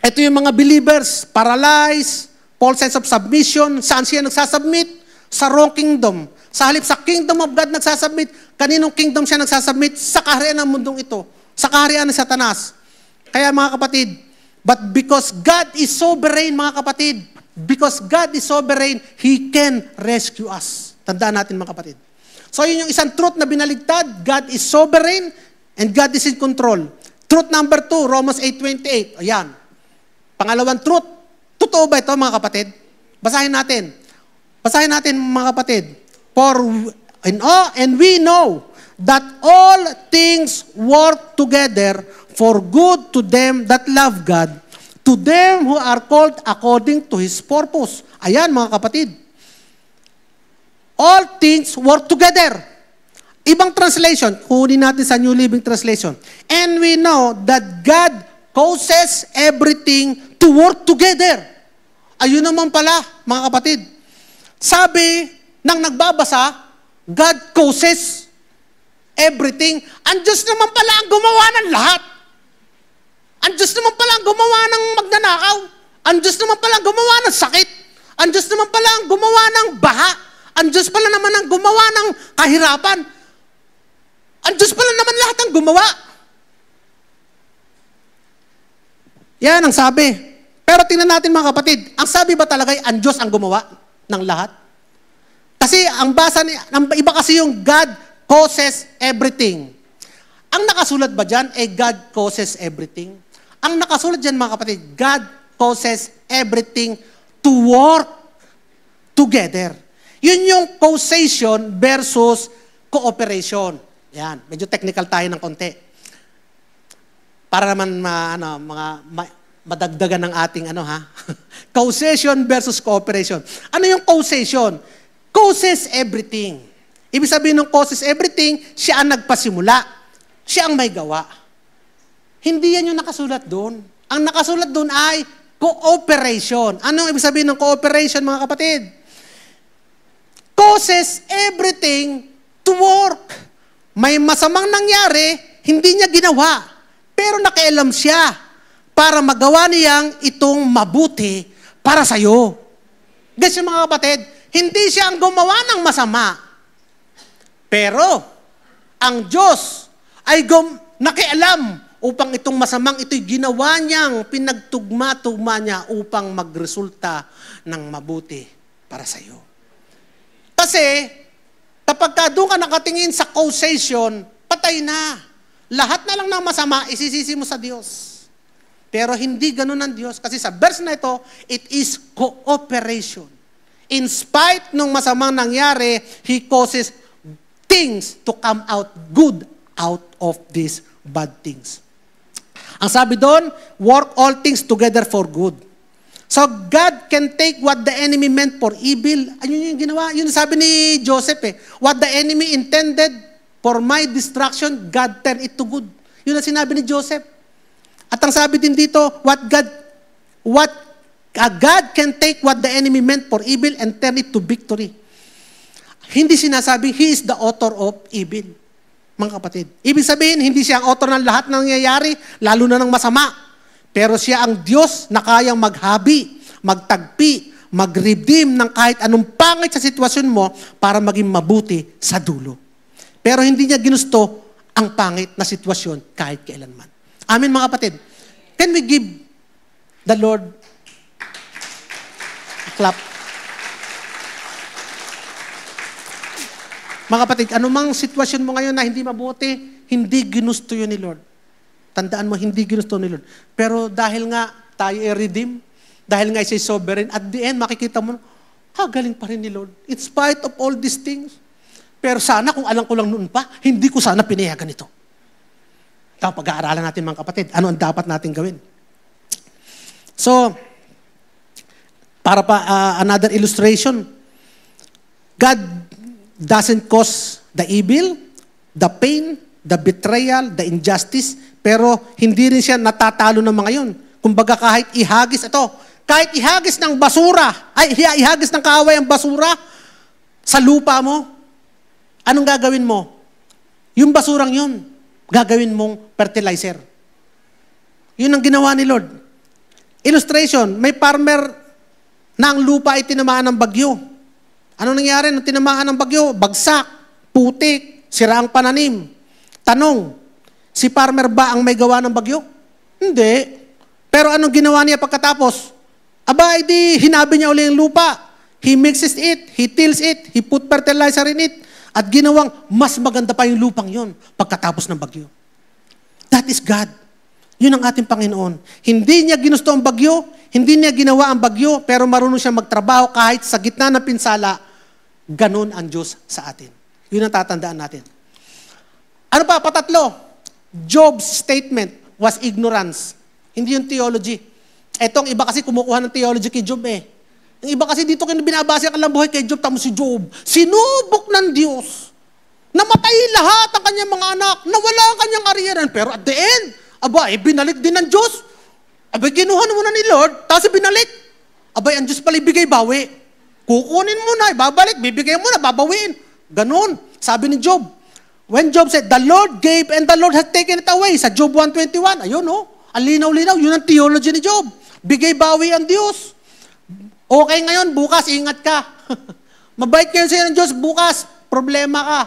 [SPEAKER 1] ito yung mga believers, paralyzed, false sense of submission. Saan siya nagsasubmit? Sa wrong kingdom. Sa halip sa kingdom of God nagsasubmit. Kaninong kingdom siya nagsasubmit? Sa kaharian ng mundong ito. Sa kaharian ng Satanas. Kaya mga kapatid, but because God is sovereign, mga kapatid, because God is sovereign, He can rescue us. Tandaan natin mga kapatid. So yun yung isang truth na binaligtad. God is sovereign and God is in control. Truth number 2, Romans 8:28. Ayan. Pangalawang truth, totoo ba ito mga kapatid? Basahin natin. Basahin natin mga kapatid. And we know that all things work together for good to them that love God, to them who are called according to His purpose. Ayan mga kapatid. All things work together. Ibang translation, kunin natin sa New Living Translation. And we know that God causes everything to work together. Ayun naman pala, mga kapatid. Sabi ng nagbabasa, God causes.
[SPEAKER 2] everything. Ang Diyos naman pala ang gumawa ng lahat. Ang Diyos naman pala ang gumawa ng magnanakaw. Ang Diyos naman pala ang gumawa ng sakit. Ang Diyos naman pala ang gumawa ng baha. Ang Diyos pala naman ang gumawa ng kahirapan. Ang Diyos pala naman lahat ang gumawa. Yan ang sabi. Pero tingnan natin mga kapatid, ang sabi ba talaga ay ang Diyos ang gumawa ng lahat? Kasi ang basa ng iba kasi yung God causes everything. Ang nakasulat ba dyan ay God causes everything? Ang nakasulat dyan mga kapatid, God causes everything to work together. Yun yung causation versus cooperation. Yan, medyo technical tayo ng konti. Para naman madagdagan ng ating causation versus cooperation. Ano yung causation? Causes everything. Ibig sabihin ng causes everything, siya ang nagpasimula. Siya ang may gawa. Hindi yan yung nakasulat doon. Ang nakasulat doon ay cooperation. Ano ibig sabihin ng cooperation, mga kapatid? Causes everything to work. May masamang nangyari, hindi niya ginawa. Pero nakialam siya para magawa niyang itong mabuti para sa'yo. Guys, mga kapatid, hindi siya ang gumawa ng masama. Pero, ang Diyos ay nakialam upang itong masamang ito'y ginawa niyang pinagtugma-tugma niya upang magresulta ng mabuti para sa iyo. Kasi, kapag doon ka nakatingin sa causation, patay na. Lahat na lang ng masama, isisisi mo sa Diyos. Pero hindi ganun ang Diyos. Kasi sa verse na ito, it is cooperation. In spite nung masamang nangyari, He causes things to come out good out of these bad things. Ang sabi doon, work all things together for good. So God can take what the enemy meant for evil. Ano yung ginawa? Yun sabi ni Joseph What the enemy intended for my destruction, God turned it to good. Yun ang sinabi ni Joseph. At ang sabi din dito, God can take what the enemy meant for evil and turn it to victory. Hindi sinasabing He is the author of evil. Mga kapatid. Ibig sabihin, hindi siya ang author ng lahat ng nangyayari, lalo na ng masama. Pero siya ang Diyos na kayang maghabi, magtagpi, mag-redeem ng kahit anong pangit sa sitwasyon mo para maging mabuti sa dulo. Pero hindi niya ginusto ang pangit na sitwasyon kahit kailanman. Amen mga kapatid. Can we give the Lord a clap? Mga kapatid, anumang sitwasyon mo ngayon na hindi mabuti, hindi ginusto yun ni Lord. Tandaan mo, hindi ginusto ni Lord. Pero dahil nga tayo i-redeem, dahil nga siya sovereign, at the end, makikita mo, galing pa rin ni Lord. In spite of all these things. Pero sana, kung alam ko lang noon pa, hindi ko sana pinayagan ito. Ito, pag-aaralan natin mga kapatid, ano ang dapat natin gawin? So, para pa another illustration, God doesn't cause the evil, the pain, the betrayal, the injustice, pero hindi rin siya natatalo ng mga yun. Kumbaga kahit ihagis ng basura, ihagis ng kaaway ang basura sa lupa mo, anong gagawin mo? Yung basurang yun, gagawin mong fertilizer. Yun ang ginawa ni Lord. Illustration, may farmer na ang lupa ay tinamaan ng bagyo. Ano nangyari nung tinamaan ng bagyo? Bagsak, putik, sira ang pananim. Tanong, si farmer ba ang may gawa ng bagyo? Hindi. Pero anong ginawa niya pagkatapos? Edi hinabi niya uli yung lupa. He mixes it, he tills it, he put fertilizer in it, at ginawang mas maganda pa yung lupang yun pagkatapos ng bagyo. That is God. Yun ang ating Panginoon. Hindi niya ginusto ang bagyo, hindi niya ginawa ang bagyo, pero marunong siya magtrabaho kahit sa gitna ng pinsala. Ganun ang Diyos sa atin. Yun ang tatandaan natin. Ano pa? Patatlo. Job's statement was ignorance. Hindi yung theology. Etong iba kasi kumukuha ng theology kay Job Yung iba kasi dito binabasa ang kanilang buhay kay Job, tamo si Job. Sinubok ng Diyos. Namatay lahat ang kanyang mga anak. Nawala ang kanyang karyeran. Pero at the end, binalik din ng Diyos. Kinuha mo na ni Lord, tapos binalik. Ang Diyos pala ibigay bawi. Kukunin mo na, ibabalik, bibigay mo na, babawiin. Ganon. Sabi ni Job, When Job said, the Lord gave and the Lord has taken it away. Sa Job 1:21, ayun ang linaw-linaw, yun ang theology ni Job. Bigay bawi ang Diyos. Okay ngayon, bukas ingat ka. Mabait ngayon sa'yo ng Diyos, bukas problema ka.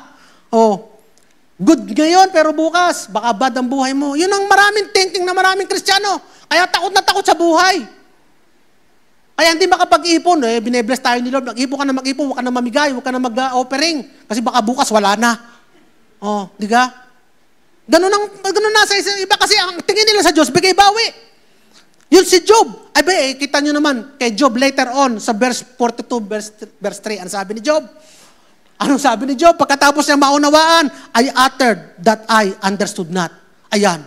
[SPEAKER 2] Good ngayon, pero bukas, baka bad ang buhay mo. Yun ang maraming thinking na maraming Kristiyano. Kaya takot na takot sa buhay. Kaya hindi makapag-ipon. Binebless tayo ni Lord. Mag-ipon ka na mag-ipon, huwag ka na mamigay, huwag ka na mag-offering. Kasi baka bukas wala na. Di ka? Ganun nasa isang iba kasi ang tingin nila sa Diyos, bigay bawi. Yun si Job. Kita nyo naman, kay Job later on, sa verse 42, verse 3, ano sabi ni Job? Anong sabi ni Job? Pagkatapos niya maunawaan, I uttered that I understood not. Ayan.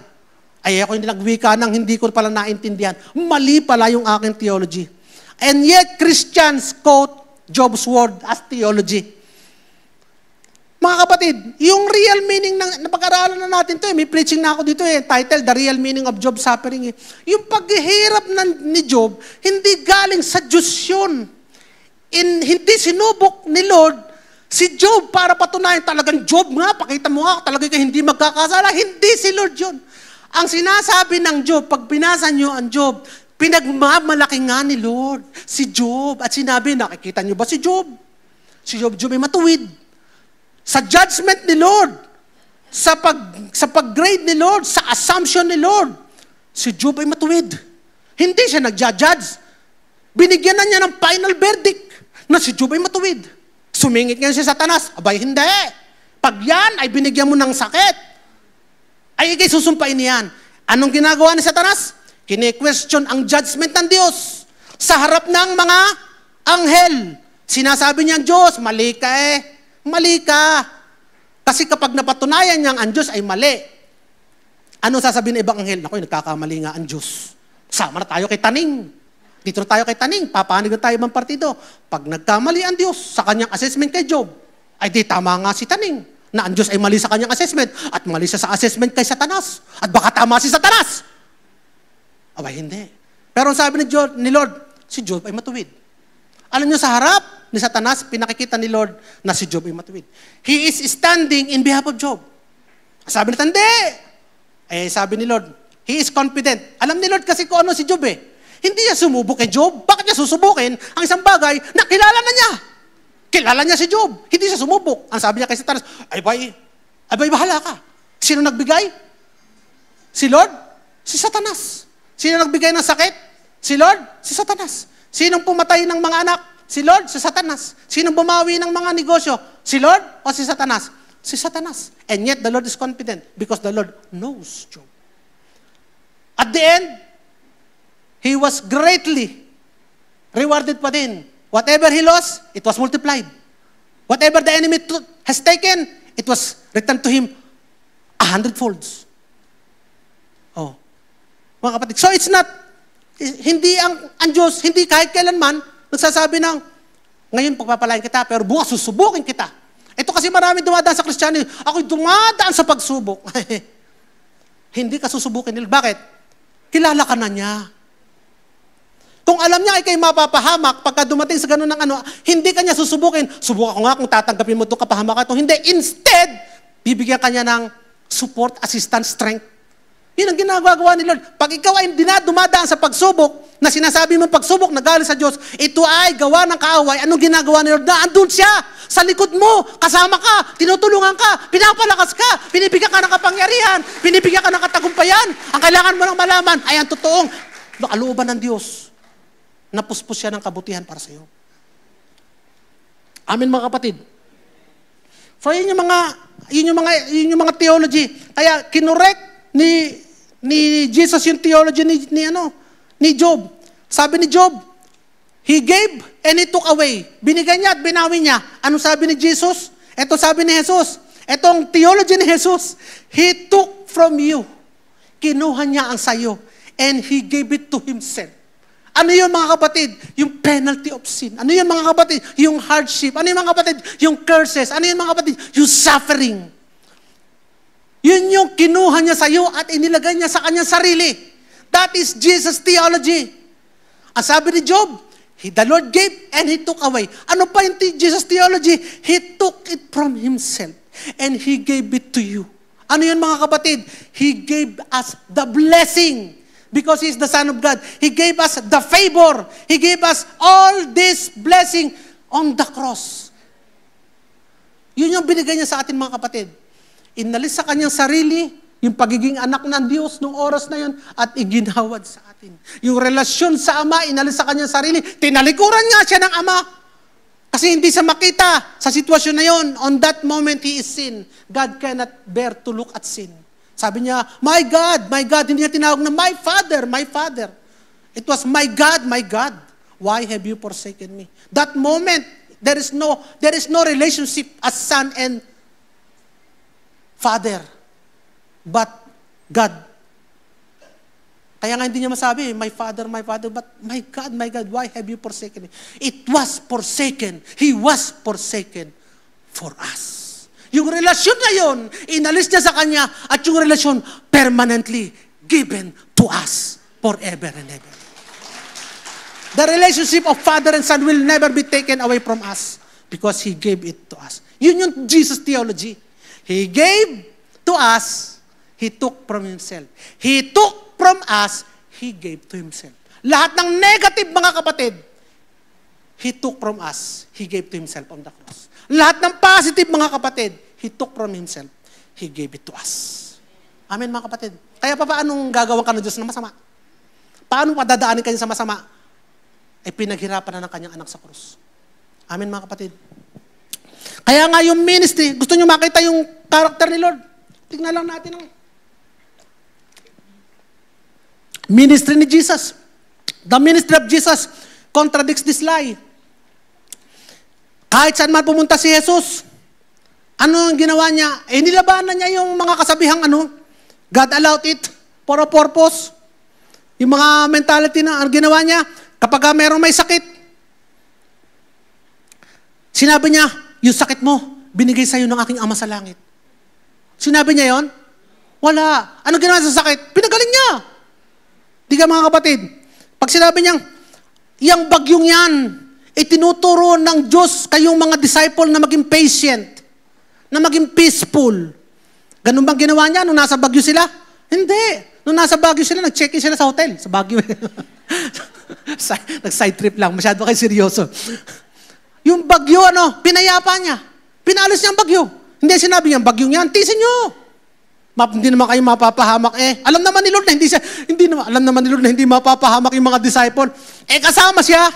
[SPEAKER 2] Ako hindi nagwika nang hindi ko pala naintindihan. Mali pala yung aking theology. And yet, Christians quote Job's word as theology. Mga kapatid, yung real meaning ng pag-aralan na natin to, may preaching na ako dito title, The Real Meaning of Job's Suffering. Yung paghihirap ni Job, hindi galing sa Diyos yun. Hindi sinubok ni Lord si Job para patunayan talagang Job nga, pakita mo nga, talaga ka hindi magkakasala. Hindi si Lord yun. Ang sinasabi ng Job, pag binasa nyo ang Job, pinagmamalaki nga ni Lord si Job. At sinabi, nakikita nyo ba si Job? Si Job ay matuwid. Sa judgment ni Lord, sa pag-grade ni Lord, sa assumption ni Lord, si Job ay matuwid. Hindi siya nag-judge. Binigyan na niya ng final verdict na si Job ay matuwid. Sumingit ngayon si Satanas. Abay, hindi. Pag yan ay binigyan mo ng sakit, ay ikay susumpain niyan. Anong ginagawa ni Satanas? Kine-question ang judgment ng Diyos sa harap ng mga anghel. Sinasabi niya, Diyos, mali ka Mali ka. Kasi kapag napatunayan niyang ang Diyos ay mali, ano sasabihin ng ibang anghel? Naku, nagkakamali nga ang Diyos. Sama na tayo kay Taning. Dito na tayo kay Taning. Papanig na tayo ibang partido. Pag nagkamali ang Diyos sa kanyang assessment kay Job, ay di tama nga si Taning. Na ang Diyos ay mali sa kanyang assessment at mali siya sa assessment kay Satanas. At baka tama si Satanas. Abay, hindi. Pero sabi ni Lord, si Job ay matuwid. Alam niyo, sa harap ni Satanas, pinakikita ni Lord na si Job ay matuwid. He is standing in behalf of Job. Sabi ni Tande, sabi ni Lord, he is confident. Alam ni Lord kasi kung ano si Job Hindi niya sumubok kay Job. Bakit niya susubukin ang isang bagay na kilala na niya? Kilala niya si Job. Hindi siya sumubok. Ang sabi niya kay Satanas, ay bahala ka. Sino nagbigay? Si Lord? Si Satanas. Sino nagbigay ng sakit? Si Lord? Si Satanas. Sinong pumatay ng mga anak? Si Lord? Si Satanas. Sinong bumawi ng mga negosyo? Si Lord o si Satanas? Si Satanas. And yet the Lord is confident because the Lord knows Job. At the end, he was greatly rewarded pa din. Whatever he lost, it was multiplied. Whatever the enemy has taken, it was returned to him 100-folds. Mga kapatid. So it's not, hindi ang Diyos, hindi kahit kailanman, nagsasabi ng, ngayon pagpapalain kita, pero bukas susubukin kita. Ito kasi marami dumadaan sa Kristiyano, ako'y dumadaan sa pagsubok. Hindi ka susubukin nila. Bakit? Kilala ka na niya. Kung alam niya ay kayo mapapahamak, pagka dumating sa ganun ng hindi ka niya susubukin, subukan ko nga kung tatanggapin mo itong kapahamakan. Hindi. Instead, bibigyan ka niya ng support, assistance, strength. Yun ang ginagawa ni Lord. Pag ikaw ay dumadaan sa pagsubok, na sinasabi mo pagsubok na galing sa Diyos, ito ay gawa ng kaaway. Anong ginagawa ni Lord? Andun siya, sa likod mo, kasama ka, tinutulungan ka, pinapalakas ka, binibigyan ka ng kapangyarihan, binibigyan ka ng katagumpayan. Ang kailangan mo lang malaman ay ang totoong kalooban ng Diyos. Napuspos siya ng kabutihan para sa iyo. Amen mga kapatid. So yun yung mga theology. Kaya kinorek ni Jesus yung theology ni Job. Sabi ni Job, he gave and he took away. Binigay niya at binawi niya. Ano sabi ni Jesus? Ito sabi ni Jesus. Itong theology ni Jesus, he took from you. Kinuha niya ang sayo and he gave it to himself. Ano yun mga kapatid? Yung penalty of sin. Ano yun mga kapatid? Yung hardship. Ano yun mga kapatid? Yung curses. Ano yun mga kapatid? Yung suffering. Yun yung kinuha niya sa iyo at inilagay niya sa kanyang sarili. That is Jesus' theology. Ang sabi ni Job, the Lord gave and He took away. Ano pa yung Jesus' theology? He took it from Himself. and He gave it to you. Ano yun mga kapatid? He gave us the blessing because He is the Son of God. He gave us the favor. He gave us all this blessing on the cross. Yun yung binigay niya sa atin mga kapatid. Inalis sa kanyang sarili, yung pagiging anak ng Diyos nung oras na yun, at iginhawad sa atin. Yung relasyon sa Ama, inalis sa kanyang sarili, tinalikuran nga siya ng Ama. Kasi hindi siya makita sa sitwasyon na yun. On that moment, He is sin. God cannot bear to look at sin. Sabi niya, my God, hindi niya tinawag na my Father, my Father. It was my God, why have you forsaken me? That moment, there is no relationship as son and father. But God. Kaya nga hindi niya masabi, my Father, but my God, why have you forsaken me? It was forsaken. He was forsaken for us. Yung relasyon na yun, inalis niya sa kanya, at yung relasyon permanently given to us forever and ever. The relationship of Father and Son will never be taken away from us because He gave it to us. Yun yung Jesus theology. He gave to us, He took from Himself. He took from us, He gave to Himself. Lahat ng negative, mga kapatid, He took from us, He gave to Himself on the cross. Lahat ng positive, mga kapatid, He took from Himself, He gave it to us. Amen, mga kapatid. Kaya paanong gagawin ka ng Diyos na masama? Paano padadaanin kanya sa masama? Ay pinaghirapan na ng kanyang anak sa krus. Amen, mga kapatid. Kaya nga yung ministry, gusto nyo makita yung character ni Lord? Tingnan lang natin ang ministry ni Jesus. The ministry of Jesus contradicts this lie. Kahit saan man pumunta si Jesus, ano ang ginawa niya? Nilabanan niya yung mga kasabihang God allowed it for a purpose. Yung mga mentality na ang ginawa niya, kapag merong may sakit, sinabi niya, yung sakit mo, binigay sa'yo ng aking Ama sa langit. Sinabi niya yon? Wala. Ano ginawa sa sakit? Pinagaling niya. Di ka mga kapatid, pag sinabi niyang, yung bagyong yan, itinuturo ng Diyos kayong mga disciple na maging patient, na maging peaceful. Ganun bang ginawa niya nung nasa Bagyo sila? Hindi. Nung nasa Bagyo sila, nag-check-in sila sa hotel. Sa Bagyo. Nag-side trip lang. Masyado kayo seryoso. Yung bagyo, pinayapa niya. Pinalis niya ang bagyo. Hindi sinabi niya, bagyong yan, tisin niyo. Hindi naman kayo mapapahamak Alam naman ni Lord na hindi mapapahamak yung mga disciple. Kasama siya.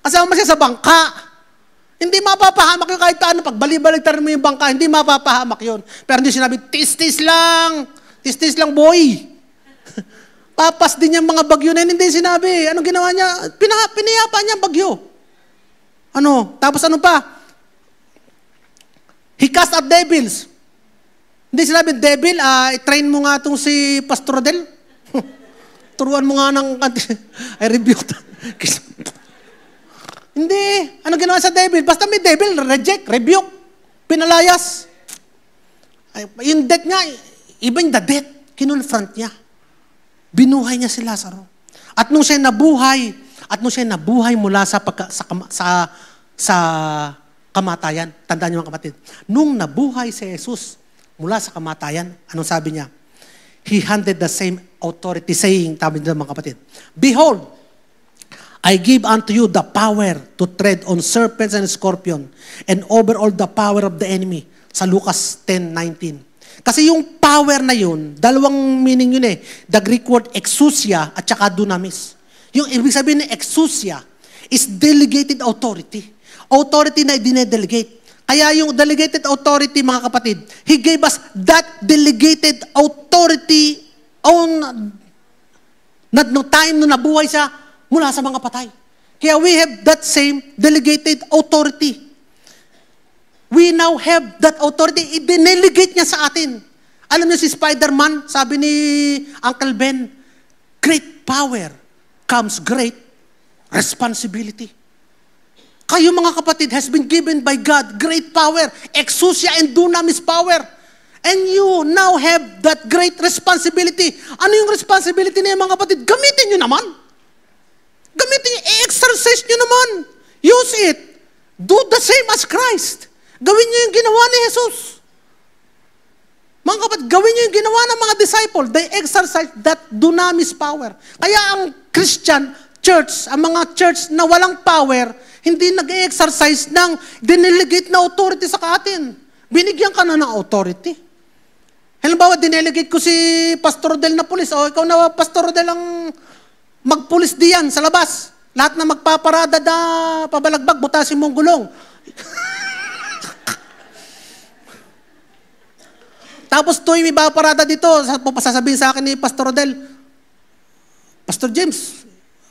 [SPEAKER 2] Kasama siya sa bangka. Hindi mapapahamak yung kahit paano. Pag bali-baligtarin mo yung bangka, hindi mapapahamak yun. Pero hindi sinabi, tis-tis lang. Tis-tis lang, boy. Papas din yung mga bagyo na yun. Hindi sinabi. Anong ginawa niya? Pinayapa niya ang bagyo. Tapos ano pa? He cast out devils. Hindi sinabi, devil, train mo nga itong si Pastor Adel. Turuan mo nga ng, I rebuke. Hindi. Ano ginawa sa devil? Basta may devil, reject, rebuke, pinalayas. Yung death nga, even the death, kinonfront niya. Binuhay niya si Lazaro. At nung siya nabuhay mula sa kamatayan, tandaan niyo mga kapatid, nung nabuhay si Jesus mula sa kamatayan, anong sabi niya? He handed the same authority, saying, tama niyo mga kapatid, behold, I give unto you the power to tread on serpents and scorpion and over all the power of the enemy. Sa Lucas 10:19. Kasi yung power na yun, dalawang meaning yun The Greek word exousia at saka dunamis. Yung ibig sabihin ng exousia is delegated authority. Authority na i-delegate. Kaya yung delegated authority, mga kapatid, He gave us that delegated authority on no time nung nabuhay siya mula sa mga patay. Kaya we have that same delegated authority. We now have that authority. I-delegate niya sa atin. Alam niyo si Spider-Man, sabi ni Uncle Ben, great power comes great responsibility. Kayo mga kapatid has been given by God great power, exousia and dunamis power. And you now have that great responsibility. Ano yung responsibility niya mga kapatid? Gamitin nyo naman. Gamitin nyo, i-exercise nyo naman. Use it. Do the same as Christ. Gawin nyo yung ginawa ni Jesus. Mga kapatid, gawin niyo yung ginawa ng mga disciple. They exercise that dunamis power. Kaya ang Christian church, ang mga church na walang power, hindi nag-exercise ng dinelegate na authority sa atin. Binigyan ka na ng authority. Halimbawa, dinelegate ko si Pastor Rodel na pulis. O, ikaw na, Pastor Rodel, ang magpulis diyan sa labas. Lahat na magpaparada na pabalagbag, butasin mong gulong. Tapos tuwing may paparada dito, sasabihin sa akin ni Pastor Rodel, Pastor James,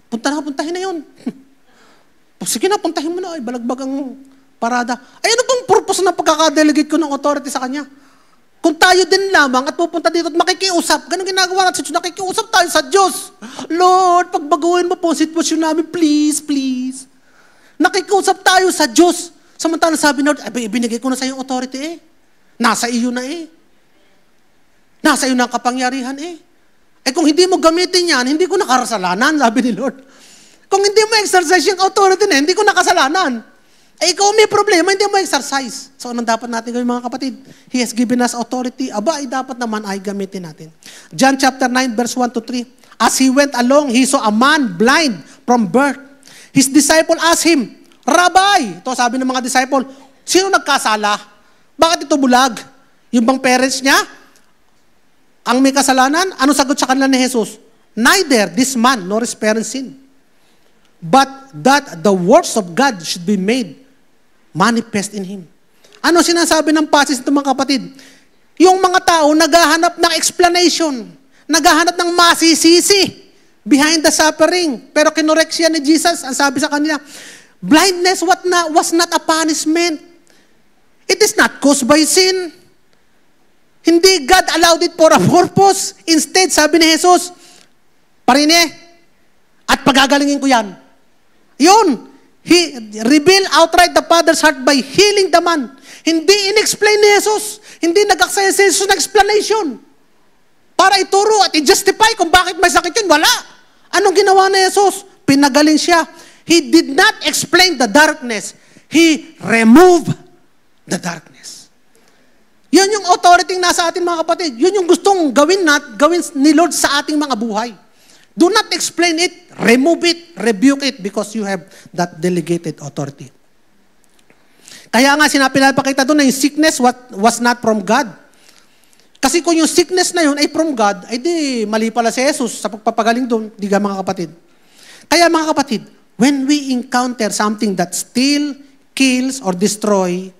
[SPEAKER 2] puntahin na yun. Sige na, puntahin mo na. Ay, balagbag ang parada. Ay, ano bang purpose na pagkakadelegate ko ng authority sa kanya? Kung tayo din lamang at pupunta dito at makikiusap, ganun ginagawa natin, nakikiusap tayo sa Diyos. Lord, pagbaguhin mo po ang sitwasyon namin, please, please. Nakikiusap tayo sa Diyos. Samantala sabi na, ay, ibinigay ko na sa iyong authority eh. Nasa iyo na eh. Nasa iyo na ang kapangyarihan eh. Eh kung hindi mo gamitin yan, hindi ko nakasalanan, sabi ni Lord. Kung hindi mo exercise yung authority na, hindi ko nakasalanan. Eh ikaw may problema, hindi mo exercise. So anong dapat natin gawin mga kapatid? He has given us authority. Aba, dapat naman ay gamitin natin. John chapter 9 verse 1 to 3. As he went along, he saw a man blind from birth. His disciple asked him, Rabbi, ito sabi ng mga disciple, sino nagkasala? Bakit ito bulag? Yung bang parents niya? Ang may kasalanan? Ano sagot sa kanila ni Jesus? Neither this man nor his parents sin, but that the works of God should be made manifest in him. Ano sinasabi ng passage ng mga kapatid? Yung mga tao naghahanap ng explanation, naghahanap ng masisisi behind the suffering. Pero kinorek siya ni Jesus, ang sabi sa kanila, blindness was not a punishment. It is not caused by sin. Hindi God allowed it for a purpose. Instead, sabi ni Jesus, parine, at pagagalingin ko yan. Yun. He revealed outright the Father's heart by healing the man. Hindi in-explain ni Jesus. Hindi nag-aksaya si Jesus ng explanation. Para ituro at i-justify kung bakit may sakit yun. Wala. Anong ginawa ni Jesus? Pinagaling siya. He did not explain the darkness. He removed the darkness. Yun yung authority nasa atin mga kapatid. Yun yung gustong gawin ni Lord sa ating mga buhay. Do not explain it, remove it, rebuke it because you have that delegated authority. Kaya nga pinapakita doon na yung sickness was not from God. Kasi kung yung sickness na yun ay from God, ay di mali pala si Jesus sa pagpapagaling doon, di ka mga kapatid. Kaya mga kapatid, when we encounter something that steals, kills, or destroy,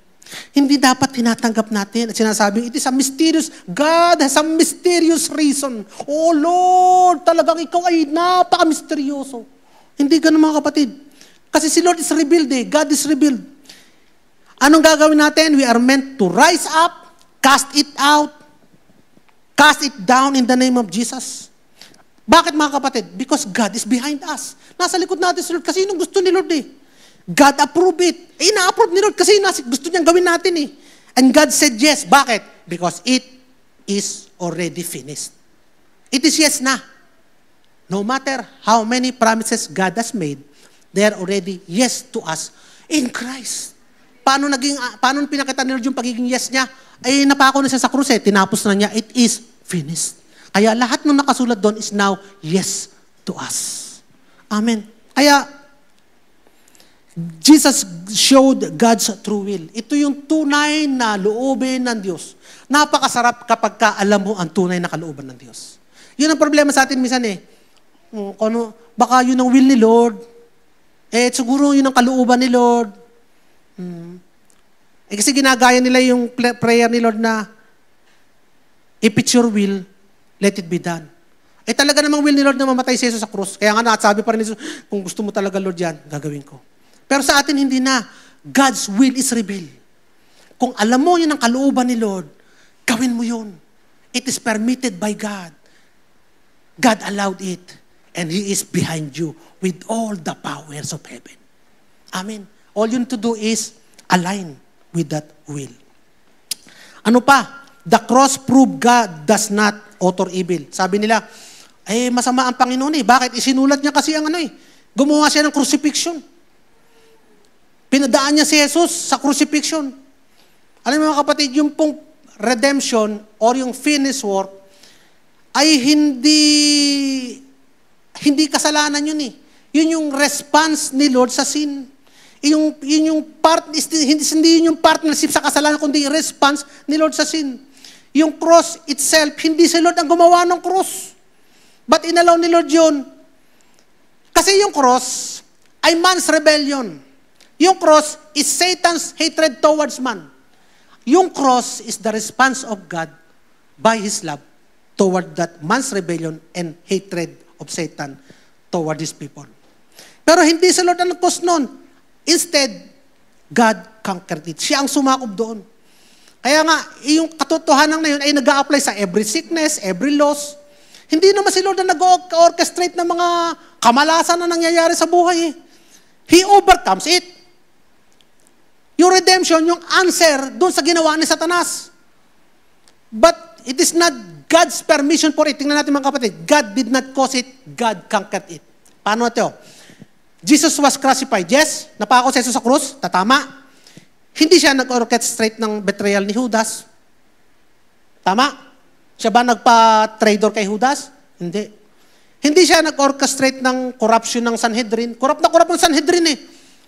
[SPEAKER 2] hindi dapat tinatanggap natin at sinasabing, it is a mysterious, God has a mysterious reason. Oh Lord, talagang ikaw ay napaka-misteryoso. Hindi ganun mga kapatid. Kasi si Lord is revealed eh. God is revealed. Anong gagawin natin? We are meant to rise up, cast it out, cast it down in the name of Jesus. Bakit mga kapatid? Because God is behind us. Nasa likod natin si Lord kasi yun ang gusto ni Lord eh. God approved it. Ina-approve ni Lord kasi gusto niyang gawin natin eh. And God said yes. Bakit? Because it is already finished. It is yes na. No matter how many promises God has made, they are already yes to us in Christ. Paano pinakita ni Lord yung pagiging yes niya? Ay napako na siya sa krus eh. Tinapos na niya. It is finished. Kaya lahat ng nakasulat doon is now yes to us. Amen. Kaya Jesus showed God's true will. Ito yung tunay na loobin ng Diyos. Napakasarap kapag alam mo ang tunay na kalooban ng Diyos. Yun ang problema sa atin minsan eh. Baka yun ang will ni Lord. Siguro yun ang kalooban ni Lord. Kasi ginagaya nila yung prayer ni Lord na, if it's your will, let it be done. Talaga namang will ni Lord na mamatay si Jesus sa krus. Kaya nga sabi pa rin ni Jesus, kung gusto mo talaga Lord yan, gagawin ko. Pero sa atin hindi na. God's will is revealed. Kung alam mo yun ang kalooban ni Lord, gawin mo yun. It is permitted by God. God allowed it. And He is behind you with all the powers of heaven. Amen. All you need to do is align with that will. Ano pa? The cross proved God does not author evil. Sabi nila, masama ang Panginoon eh. Bakit? Isinulat niya kasi ang gumawa siya ng crucifixion. Pinadaan niya si Jesus sa crucifixion. Alam mo mga kapatid, yung pong redemption or yung finished work ay hindi kasalanan yun eh. Yun yung response ni Lord sa sin. Yun yung hindi yun yung partnership sa kasalanan, kundi yung response ni Lord sa sin. Yung cross itself, hindi si Lord ang gumawa ng cross. But inalaw ni Lord yun. Kasi yung cross ay man's rebellion. Yung cross is Satan's hatred towards man. Yung cross is the response of God by His love toward that man's rebellion and hatred of Satan toward His people. Pero hindi si Lord ang nag-cause nun. Instead, God conquered it. Siya ang sumakop doon. Kaya nga, yung katotohanan na yun ay nag-a-apply sa every sickness, every loss. Hindi naman si Lord na nag-orchestrate ng mga kamalasan na nangyayari sa buhay. He overcomes it. Yung redemption, yung answer doon sa ginawa ni Satanas. But it is not God's permission for it. Tingnan natin mga kapatid. God did not cause it. God conquered it. Paano ito? Jesus was crucified. Yes, napako si Jesus sa krus. Tatama. Hindi siya nag-orchestrate ng betrayal ni Judas. Tama? Siya ba nagpa-traitor kay Judas? Hindi. Hindi siya nag-orchestrate ng corruption ng Sanhedrin. Corrupt ng Sanhedrin eh.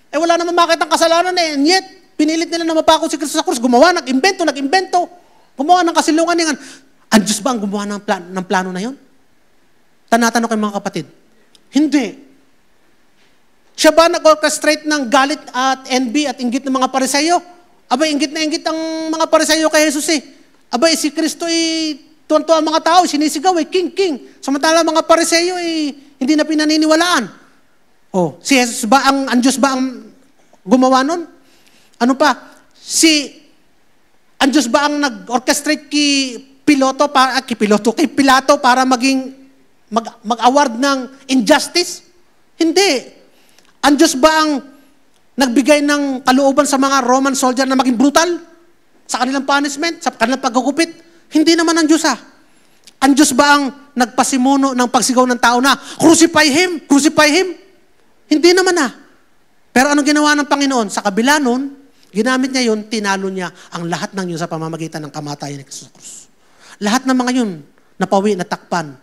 [SPEAKER 2] Eh wala naman makita ang kasalanan eh. And yet, pinilit nila na mapako si Kristo sa krus. Gumawa, nag-invento. Gumawa ng kasilungan niyan. Ang Diyos ba ang gumawa ng plano na yun? Tanatanong kayo mga kapatid. Hindi. Siya ba nag-orchestrate ng galit at envy at inggit ng mga Pariseyo? Abay, inggit na inggit ang mga Pariseyo kay Jesus eh. Abay, si Kristo eh, tuwan-tuwa ang mga tao, sinisigaw eh, king. Samantala mga Pariseyo eh, hindi na pinaniniwalaan. Oh, si Jesus ba, ang Diyos ba ang gumawa nun? Ano pa? Ang Diyos ba ang nag-orchestrate kay Pilato para mag-award ng injustice? Hindi. Ang Diyos ba ang nagbigay ng kalooban sa mga Roman soldier na maging brutal sa kanilang punishment, sa kanilang paggugupit? Hindi naman ang Diyos Ang Diyos ba ang nagpasimuno ng pagsigaw ng tao na, crucify Him? Hindi naman Pero anong ginawa ng Panginoon? Sa kabila nun, ginamit niya yun, tinalo niya ang lahat ng yun sa pamamagitan ng kamatayan ni Kristo sa krus. Lahat ng mga yun, napawi, natakpan,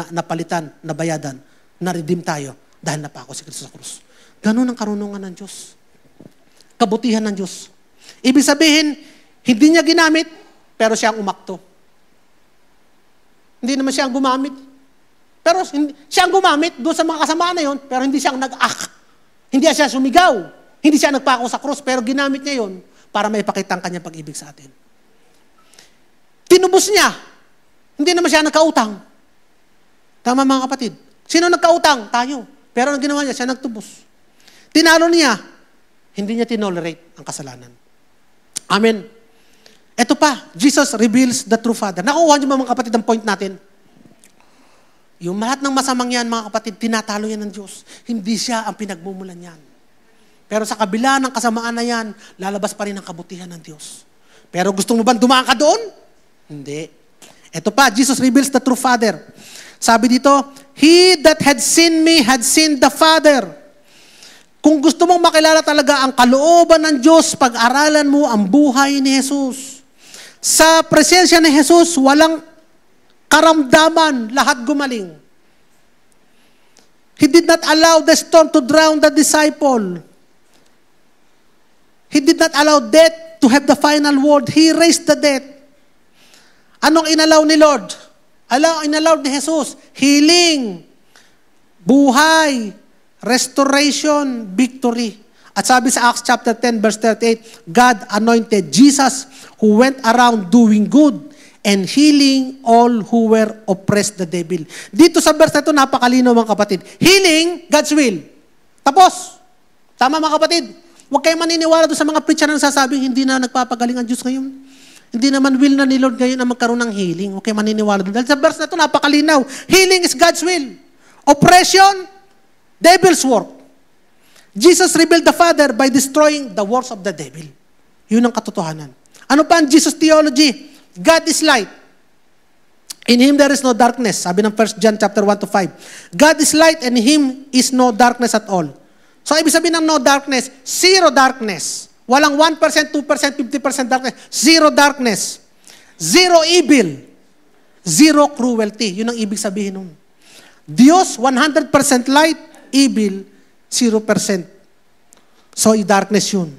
[SPEAKER 2] napalitan, nabayadan, na-redeem tayo dahil napako si Kristo sa krus. Ganun ang karunungan ng Diyos. Kabutihan ng Diyos. Ibig sabihin, hindi niya ginamit, pero siya ang umakto. Hindi naman siya ang gumamit. Pero siya ang gumamit doon sa mga kasamaan na yun, pero hindi siya ang nag-act. Hindi siya sumigaw. Hindi siya nagpako sa krus, pero ginamit niya yun para maipakita ang kanyang pag-ibig sa atin. Tinubos niya. Hindi naman siya nagkautang. Tama mga kapatid. Sino nagkautang? Tayo. Pero ang ginawa niya, siya nagtubos. Tinalo niya. Hindi niya tinolerate ang kasalanan. Amen. Ito pa, Jesus reveals the true Father. Nakuha niyo ba mga kapatid ang point natin? Yung lahat ng masamang yan, mga kapatid, tinatalo yan ng Diyos. Hindi siya ang pinagmumulan yan. Pero sa kabila ng kasamaan na yan, lalabas pa rin ang kabutihan ng Diyos. Pero gusto mo ba dumaan ka doon? Hindi. Ito pa, Jesus reveals the true Father. Sabi dito, He that had seen me had seen the Father. Kung gusto mong makilala talaga ang kalooban ng Diyos, pag-aralan mo ang buhay ni Jesus. Sa presensya ni Jesus, walang karamdaman, lahat gumaling. He did not allow the storm to drown the disciple. He did not allow death to have the final word. He raised the dead. Anong inalaw ni Lord? Inalaw ni Jesus? Healing, buhay, restoration, victory. At sabi sa Acts chapter 10 verse 38, God anointed Jesus who went around doing good and healing all who were oppressed the devil. Dito sa verse na ito, napakalino mga kapatid. Healing, God's will. Tapos. Tama mga kapatid. Huwag kayo maniniwala doon sa mga preacher na nasasabing hindi na nagpapagaling ang Diyos ngayon. Hindi naman will na ni Lord ngayon na magkaroon ng healing. Huwag kayo maniniwala doon. Dahil sa verse na ito, napakalinaw. Healing is God's will. Oppression, devil's work. Jesus revealed the Father by destroying the works of the devil. Yun ang katotohanan. Ano pa ang Jesus theology? God is light. In Him there is no darkness. Sabi ng 1 John chapter 1 to 5. God is light and in Him is no darkness at all. So, ibig sabihin ng no darkness, zero darkness. Walang 1%, 2%, 50% darkness. Zero darkness. zero evil, zero cruelty. Yun ang ibig sabihin nun. Diyos, 100% light, evil, 0%. So, darkness yun.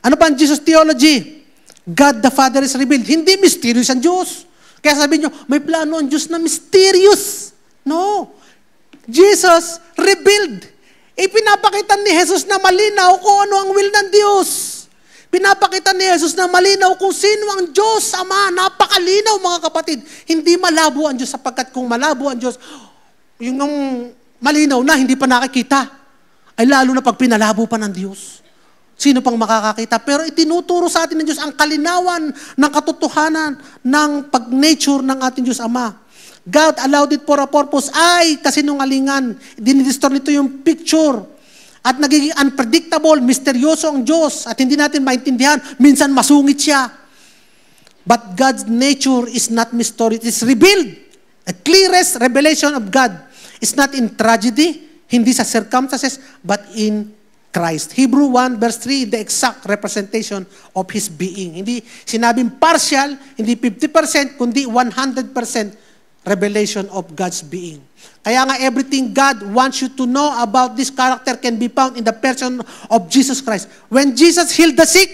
[SPEAKER 2] Ano pa ang Jesus theology? God the Father is revealed. Hindi mysterious ang Diyos. Kaya sabi nyo, may plano ang Diyos na mysterious. No. Jesus revealed. Ipinapakita ni Jesus na malinaw kung ano ang will ng Diyos. Pinapakita ni Jesus na malinaw kung sino ang Diyos, Ama. Napakalinaw, mga kapatid. Hindi malabo ang Diyos sapagkat kung malabo ang Diyos, yung malinaw na, hindi pa nakikita, ay lalo na pag pinalabo pa ng Diyos. Sino pang makakakita? Pero itinuturo sa atin ng Diyos ang kalinawan ng katotohanan ng pag-nature ng ating Diyos Ama. God allowed it for a purpose. Ay, kasinungalingan. Dinidistor nito yung picture. At nagiging unpredictable, misteryoso ang Diyos. At hindi natin maintindihan. Minsan masungit siya. But God's nature is not mystery. It is revealed. The clearest revelation of God is not in tragedy, hindi sa circumstances, but in Christ. Hebrew 1 verse 3, the exact representation of His being. Hindi sinabing partial, hindi 50%, kundi 100% revelation of God's being. Kaya nga everything God wants you to know about this character can be found in the person of Jesus Christ. When Jesus healed the sick,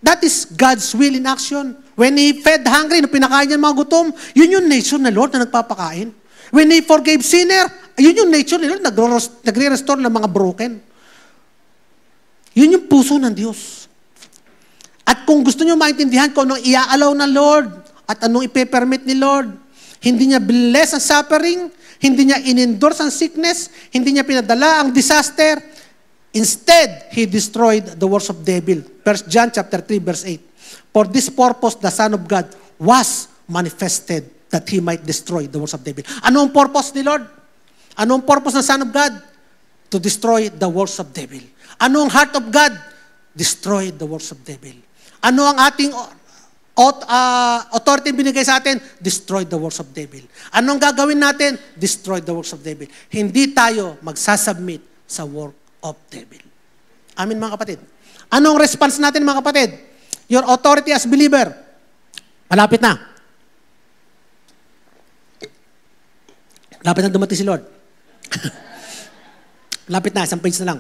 [SPEAKER 2] that is God's will in action. When He fed hungry, no, pinakain niya mga gutom, yun yung nature na Lord na nagpapakain. When He forgave sinner, yun yung nature ni Lord, nagre-restore ng mga broken. Yun yung puso ng Diyos. At kung gusto nyo maintindihan kung anong i-allow ng Lord at anong ipe-permit ni Lord, hindi niya bless ang suffering, hindi niya in-endorse ang sickness, hindi niya pinadala ang disaster. Instead, He destroyed the works of devil. 1 John chapter 3 verse 8. For this purpose, the Son of God was manifested that He might destroy the works of devil. Ano ang purpose ni Lord? Ano ang purpose ng Son of God? To destroy the works of devil. Ano ang heart of God? Destroy the works of devil. Ano ang ating authority binigay sa atin? Destroy the works of devil. Ano ang gagawin natin? Destroy the works of devil. Hindi tayo magsasubmit sa work of devil. Amin, mga kapatid. Anong response natin, mga kapatid? Your authority as believer. Malapit na. Malapit na dumating si Lord. Malapit na, isang page na lang.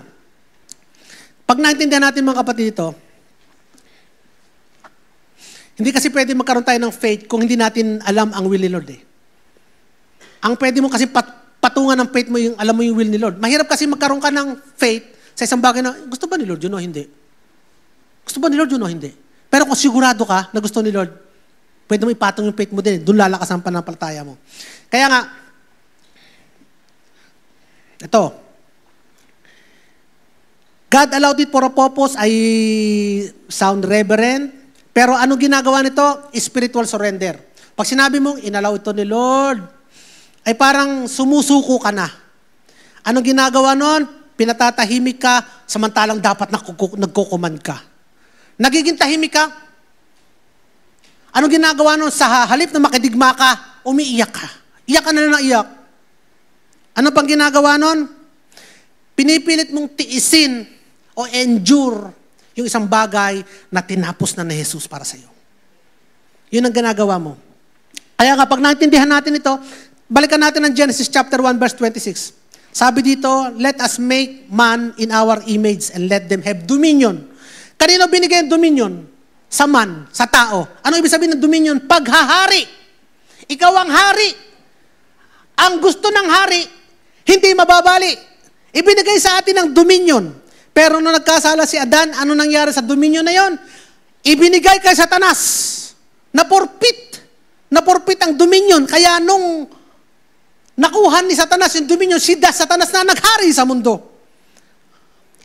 [SPEAKER 2] Pag naintindihan natin, mga kapatid, ito, hindi kasi pwede magkaroon tayo ng faith kung hindi natin alam ang will ni Lord. Ang pwede mo kasi patungan ng faith mo, yung alam mo yung will ni Lord. Mahirap kasi magkaroon ka ng faith sa isang bagay na, gusto ba ni Lord yun o hindi? Gusto ba ni Lord yun o hindi? Pero kung sigurado ka na gusto ni Lord, pwede mo ipatong yung faith mo din. Doon lalakas ang pananampalataya mo. Kaya nga, ito, God allowed it for a purpose. I sound reverent. Pero ano ginagawa nito? Spiritual surrender. Pag sinabi mong, inalaw ito ni Lord, ay parang sumusuko ka na. Ano ginagawa nun? Pinatatahimik ka, samantalang dapat nagkukuman ka. Nagiging tahimik ka. Ano ginagawa nun? Sa halip na makidigma ka, umiiyak ka. Iyak ka na lang iyak. Ano pang ginagawa nun? Pinipilit mong tiisin o endure yung isang bagay na tinapos na ni Jesus para sa iyo. Yun ang ginagawa mo. Kaya nga, pag naintindihan natin ito, balikan natin ang Genesis chapter 1 verse 26. Sabi dito, let us make man in our image and let them have dominion. Kanino binigay ang dominion? Sa man, sa tao. Ano ibig sabihin ng dominion? Paghahari. Ikaw ang hari. Ang gusto ng hari, hindi mababali. Ibinigay sa atin ang dominion. Pero nung nagkasala si Adan, ano nangyari sa dominion na yon? Ibinigay kay Satanas. Napurpit. Napurpit ang dominion. Kaya nung nakuha ni Satanas yung dominion, si Satanas na naghari sa mundo.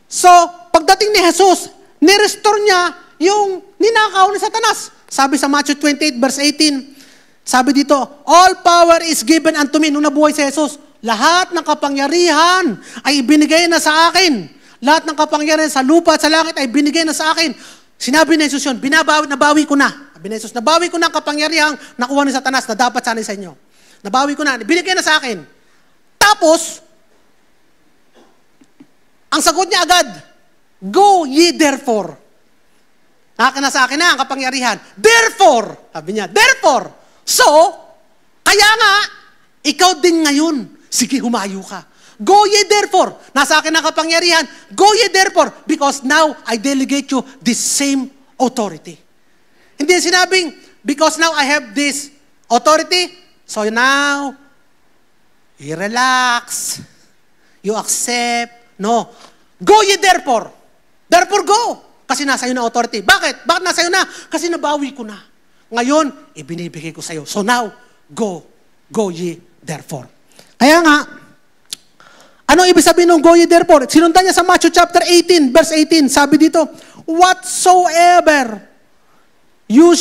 [SPEAKER 2] So, pagdating ni Jesus, nirestore niya yung ninakaw ni Satanas. Sabi sa Matthew 28 verse 18, sabi dito, all power is given unto me. Nung nabuhay si Jesus, lahat ng kapangyarihan ay ibinigay na sa akin. Lahat ng kapangyarihan sa lupa at sa langit ay binigay na sa akin. Sinabi ni Jesus yun, nabawi ko na. Sabi ni Jesus, nabawi ko na ang kapangyarihang nakuha ni Satanas na dapat sana sa inyo. Nabawi ko na, binigay na sa akin. Tapos, ang sagot niya agad, go ye therefore. Nasa akin na ang kapangyarihan. Therefore, sabi niya, therefore, so, kaya nga, ikaw din ngayon, sige, humayo ka. Go ye therefore, nasa akin ang kapangyarihan, go ye therefore, because now I delegate you this same authority. Hindi sinabing, because now I have this authority, so now, you relax, you accept. No. Go ye therefore. Therefore go. Kasi nasa iyo na authority. Bakit? Bakit nasa iyo na? Kasi nabawi ko na. Ngayon, ibinibigay ko sa iyo. So now, go. Go ye therefore. Kaya nga, ano ibig sabihin ng go ye therefore? Sinundan niya sa Matthew chapter 18, verse 18. Sabi dito, whatsoever you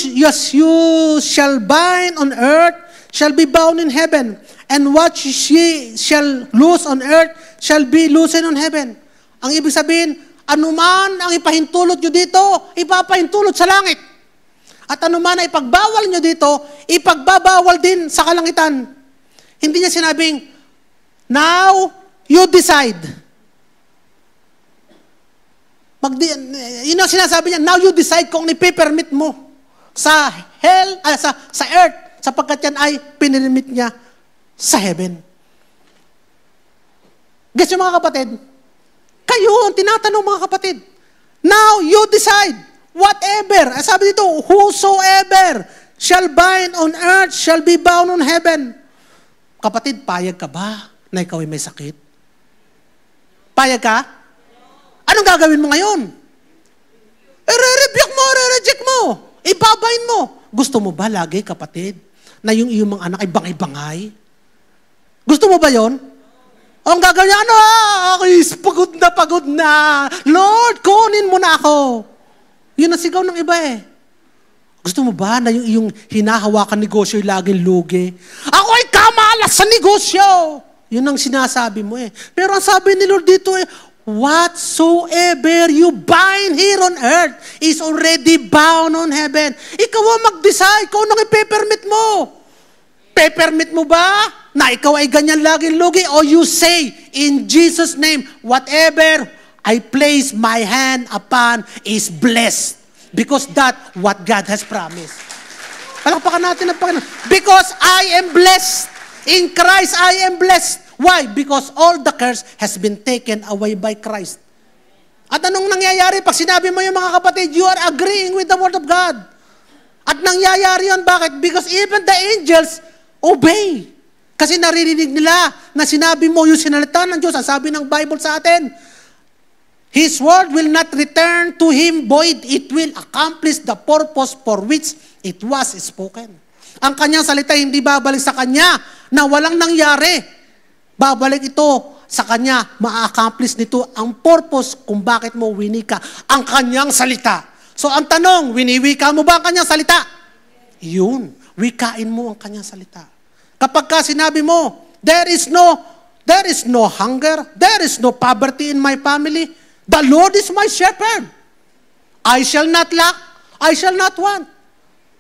[SPEAKER 2] shall bind on earth shall be bound in heaven, and what ye shall loose on earth shall be loosened on heaven. Ang ibig sabihin, anuman ang ipahintulot nyo dito, ipapahintulot sa langit. At anuman ang ipagbawal nyo dito, ipagbabawal din sa kalangitan. Hindi niya sinabing, now, you decide. Yun ang sinasabi niya, now you decide kung ipipermit mo sa hell, sa earth, sapagkat yan ay pinirmit niya sa heaven. Guess yung mga kapatid, kayo ang tinatanong mga kapatid. Now you decide, whatever, sabi dito, whosoever shall bind on earth shall be bound on heaven. Kapatid, payag ka ba na ikaw ay may sakit? Payag ka? Anong gagawin mo ngayon? I-rebuke mo, i-reject mo, ibabain mo. Gusto mo ba lagi, kapatid, na yung iyong mga anak ay bangay-bangay? Gusto mo ba yon? O ang gagawin niya, ako is pagod na. Lord, kunin mo na ako. Yun ang sigaw ng iba eh. Gusto mo ba na yung iyong hinahawakan negosyo ay laging lugi? Ako ay kamalas sa negosyo. Yun ang sinasabi mo eh. Pero ang sabi ni Lord dito eh, whatsoever you bind here on earth is already bound on heaven. Ikaw ang mag-decide kung anong ipe-permit mo. Pe-permit mo ba na ikaw ay ganyan laging lugi? O you say, in Jesus' name, whatever I place my hand upon is blessed. Because that what God has promised. Palakpakan natin ang Panginoon. Because I am blessed. In Christ I am blessed. Why? Because all the curse has been taken away by Christ. At anong nangyayari? Pag sinabi mo yung mga kapatid, you are agreeing with the Word of God. At nangyayari yun, bakit? Because even the angels obey. Kasi naririnig nila na sinabi mo yung sinalita ng Diyos. Ang sabi ng Bible sa atin, His word will not return to Him void. It will accomplish the purpose for which it was spoken. Ang kanyang salita hindi babalik sa kanya na walang nangyari. Babalik ito sa kanya. Ma-accomplish nito ang purpose kung bakit mo winika ang kanyang salita. So ang tanong, winiwika mo ba ang kanyang salita? Yun. Wikain mo ang kanyang salita. Kapag ka sinabi mo, there is no hunger, there is no poverty in my family, the Lord is my shepherd. I shall not lack, I shall not want.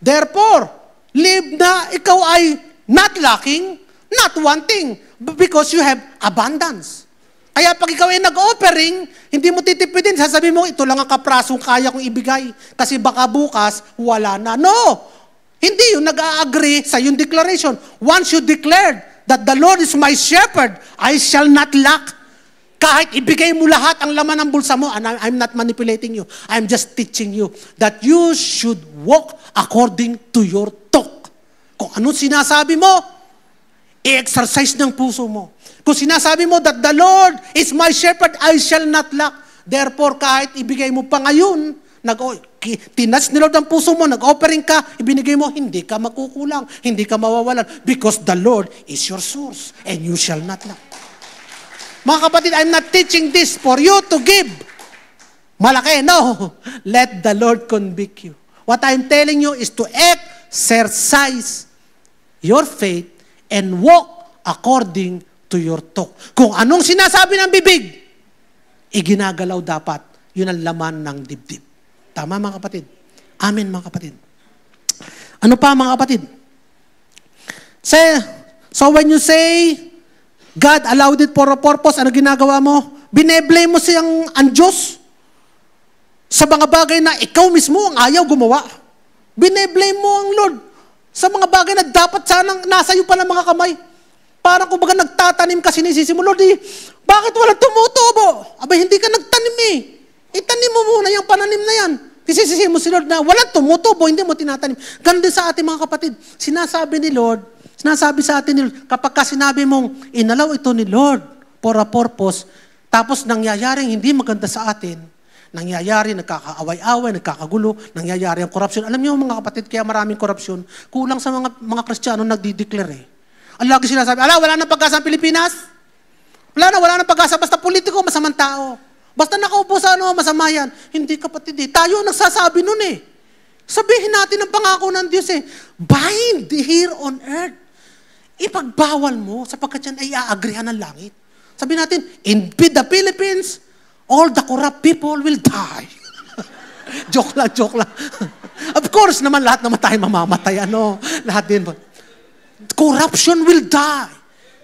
[SPEAKER 2] Therefore, live na ikaw ay not lacking, not wanting, because you have abundance. Kaya pag ikaw ay nag-offering, hindi mo titipidin, sasabihin mo, ito lang ang kaprasong kaya kong ibigay, kasi baka bukas, wala na. No! Hindi yung nag-a-agree sa yung declaration. Once you declared that the Lord is my shepherd, I shall not lack. Kahit ibigay mo lahat ang laman ng bulsa mo, and I'm not manipulating you. I'm just teaching you that you should walk according to your talk. Kung ano sinasabi mo, i-exercise ng puso mo. Kung sinasabi mo that the Lord is my shepherd, I shall not lack. Therefore, kahit ibigay mo pa ngayon, tinas ni Lord ang puso mo, nag-offering ka, ibinigay mo, hindi ka makukulang, hindi ka mawawalan, because the Lord is your source, and you shall not lack. Mga kapatid, I'm not teaching this for you to give. Malaki, no. Let the Lord convict you. What I'm telling you is to exercise your faith and walk according to your talk. Kung anong sinasabi ng bibig, iginagalaw dapat. Yun ang laman ng dibdib. Tama mga kapatid? Amen mga kapatid. Ano pa mga kapatid? So when you say, God allowed it for a purpose, ano ginagawa mo? Bineblame mo siyang ang Diyos. Sa mga bagay na ikaw mismo ang ayaw gumawa. Bine-blame mo ang Lord sa mga bagay na dapat sanang nasa iyo pa ng mga kamay. Parang kumbaga nagtatanim ka, sinisisi mo, Lord, bakit walang tumutubo? Abay, hindi ka nagtanim eh. Itanim mo muna yung pananim na yan. Sisisi mo si Lord na walang tumutubo, hindi mo tinatanim. Ganun din sa ating mga kapatid. Sinasabi sa atin ni Lord, kapag ka sinabi mong, inalaw ito ni Lord for a purpose, tapos nangyayaring hindi maganda sa atin, nangyayari, nagkakaaway-away, nagkakagulo, nangyayari ang korupsyon. Alam niyo mga kapatid, kaya maraming korupsyon, kulang sa mga Kristiyano nagdi-declare eh. Ang lagi sinasabi, wala nang pag-asa ang Pilipinas. Wala nang pag-asa, basta politiko, masamang tao. Basta nakaupo sa masama yan. Hindi kapatid eh. Tayo ang nagsasabi nun eh. Sabihin natin ang pangako ng Diyos eh. Bind here on earth. Ipagbawal mo sapagkat yan ay aagrihan ng langit. Sabihin natin, in the Philippines, all the corrupt people will die. joke lang. Of course naman, lahat naman tayo mamamatay. Lahat din. Corruption will die.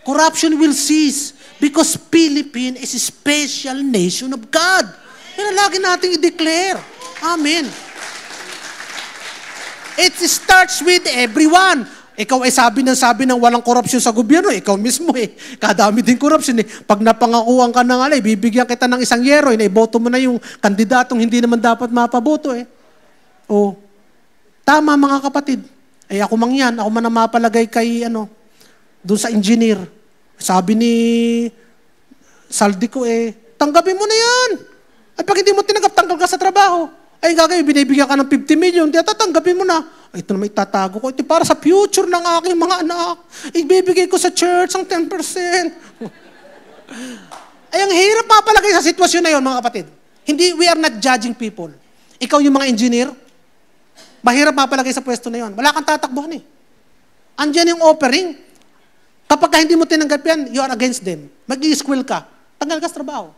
[SPEAKER 2] Corruption will cease. Because Philippines is a special nation of God. Yan ang lagi nating i-declare. Amen. It starts with everyone. Ikaw ay sabi ng walang korupsyon sa gobyerno. Ikaw mismo eh. Kadami din korupsyon eh. Pag napangakuan ka ng bibigyan kita ng isang yero, iboto mo na yung kandidatong hindi naman dapat mapaboto eh. O, tama mga kapatid. Ako man ang mapalagay kay doon sa engineer. Sabi ni Saldico tanggapin mo na yan. At pag hindi mo tinanggap, tanggal ka sa trabaho. Gagawin, binibigyan ka ng 50 million, tatanggapin mo na. Ito na may tatago ko. Ito para sa future ng aking mga anak. Ibibigay ko sa church ang 10%. Ang hirap mapalagay sa sitwasyon na yon, mga kapatid. We are not judging people. Ikaw yung mga engineer, mahirap mapalagay sa pwesto na yon. Wala kang tatakbuhan eh. Andyan yung offering. Kapag hindi mo tinanggap yan, you are against them. Mag-i-squill ka. Tanggal ka sa trabaho.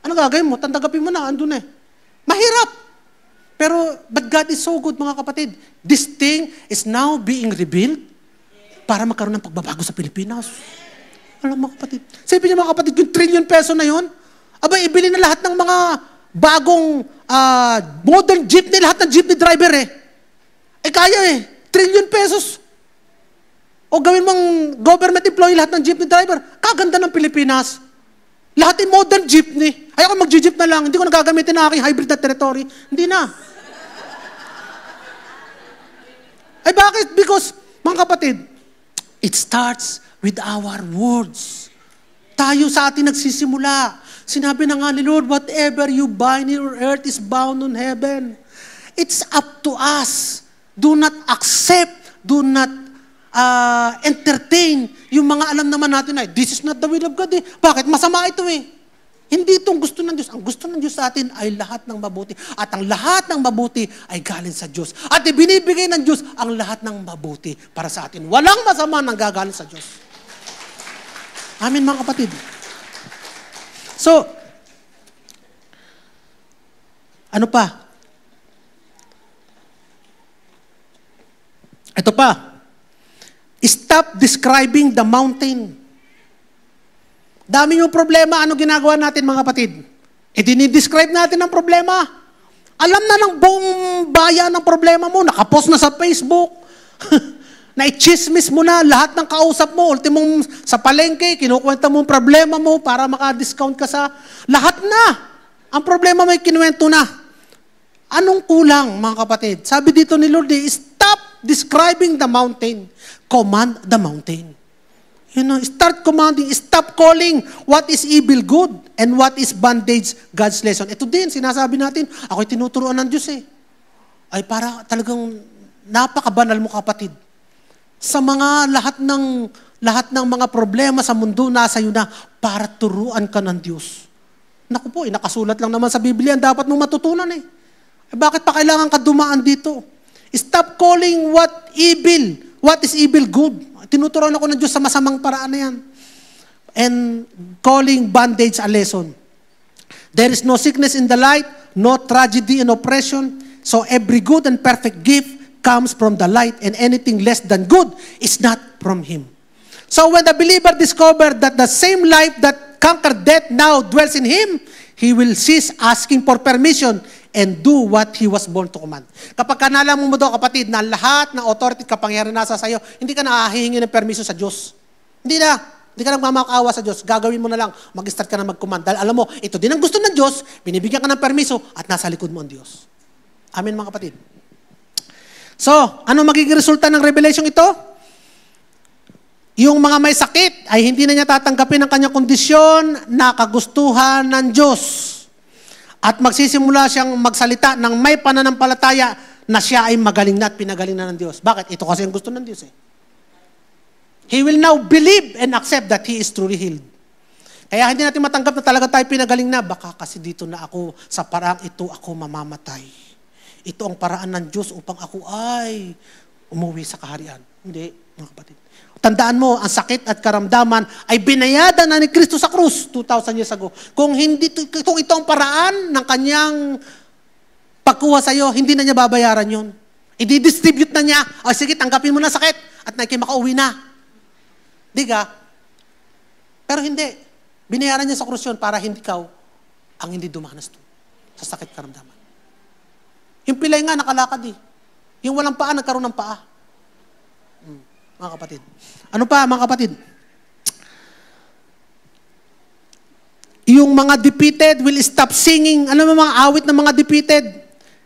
[SPEAKER 2] Ano gagawin mo? Tanggapin mo na, andun eh. Mahirap. But God is so good, mga kapatid. This thing is now being revealed para magkaroon ng pagbabago sa Pilipinas. Alam mga kapatid. Sabi niyo mga kapatid, yung trillion peso na yon, ibili na lahat ng mga bagong modern jeepney, lahat ng jeepney driver eh. Kaya trillion pesos. O gawin mong government employee lahat ng jeepney driver. Kaganda ng Pilipinas. Lahat ay modern jeepney. Ako mag-jeep na lang. Hindi ko nagagamitin na aking hybrid na territory. Hindi na. Bakit? Because, mga kapatid, it starts with our words. Tayo sa atin nagsisimula. Sinabi na nga ni Lord, whatever you bind in earth is bound on heaven. It's up to us. Do not accept, do not entertain yung mga alam naman natin na this is not the will of God eh. Bakit? Masama ito eh. Hindi itong gusto ng Diyos. Ang gusto ng Diyos sa atin ay lahat ng mabuti. At ang lahat ng mabuti ay galing sa Diyos. At ibinibigay ng Diyos ang lahat ng mabuti para sa atin. Walang masama nang gagaling sa Diyos. Amen mga kapatid. So, ano pa? Ito pa. Stop describing the mountain. Dami yung problema, ano ginagawa natin mga kapatid? Dinidescribe natin ang problema. Alam na ng buong bayan ang problema mo, nakapost na sa Facebook, na-chismis mo na lahat ng kausap mo, ultimong sa palengke, kinukwenta mo ang problema mo para maka-discount ka sa lahat na. Ang problema may kinuwento na. Anong kulang mga kapatid? Sabi dito ni Lord, stop describing the mountain. Command the mountain. Start commanding, stop calling what is evil good and what is bondage God's lesson. Ito din, sinasabi natin, ako'y tinuturuan ng Diyos eh. Ay para talagang napakabanal mo kapatid. Sa mga lahat ng mga problema sa mundo, nasa iyo na para turuan ka ng Diyos. Naku po, nakasulat lang naman sa Biblia, dapat mong matutunan eh. Bakit pa kailangan ka dumaan dito? Stop calling what is evil good. Tinuturuan ako ng Diyos sa masamang paraan na yan. And calling bondage a lesson. There is no sickness in the light, no tragedy and oppression. So every good and perfect gift comes from the light, and anything less than good is not from Him. So when the believer discovers that the same life that conquered death now dwells in him, he will cease asking for permission and do what He was born to command. Kapag nalaman mo daw, kapatid, na lahat ng authority at kapangyarihan nasa sa'yo, hindi ka na hihingi ng permiso sa Diyos. Hindi na. Hindi ka nagmamakaawa sa Diyos. Gagawin mo na lang. Mag-start ka na mag-command. Dahil alam mo, ito din ang gusto ng Diyos, binibigyan ka ng permiso, at nasa likod mo ang Diyos. Amen, mga kapatid. So, ano magiging resulta ng revelation ito? Yung mga may sakit ay hindi na niya tatanggapin ang kanyang kondisyon na kagustuhan ng Diyos. At magsisimula siyang magsalita ng may pananampalataya na siya ay magaling na at pinagaling na ng Diyos. Bakit? Ito kasi ang gusto ng Diyos eh. He will now believe and accept that he is truly healed. Kaya hindi natin matanggap na talaga tayo pinagaling na. Baka kasi dito na ako, sa paraang ito ako mamamatay. Ito ang paraan ng Diyos upang ako ay umuwi sa kaharian. Hindi, mga kapatid. Tandaan mo, ang sakit at karamdaman ay binayadan na ni Kristo sa krus 2,000 years ago. Kung ito ang paraan ng kanyang pagkuha sa iyo, hindi na niya babayaran yun. I-distribute na niya, o sige, tanggapin mo na sakit at nakimakauwi na. Di ka? Pero hindi. Binayaran niya sa krus yun para hindi ikaw ang hindi dumanas doon sa sakit karamdaman. Yung pilay nga, nakalakad eh. Yung walang paa, nagkaroon ng paa. Mga kapatid. Ano pa, mga kapatid? Yung mga defeated will stop singing. Ano mga awit ng mga defeated?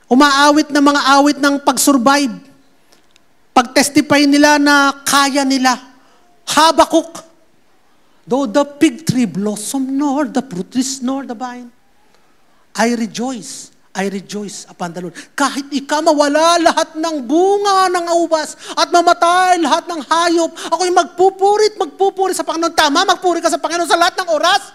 [SPEAKER 2] Umaawit ng mga awit ng pag-survive. Pag-testify nila na kaya nila. Habakuk. Though the fig tree blossom nor the fruit trees nor the vine, I rejoice upon the Lord. Kahit mawala lahat ng bunga ng ubas at mamatay lahat ng hayop, ako'y magpupuri sa Panginoon. Tama, magpuri ka sa Panginoon sa lahat ng oras.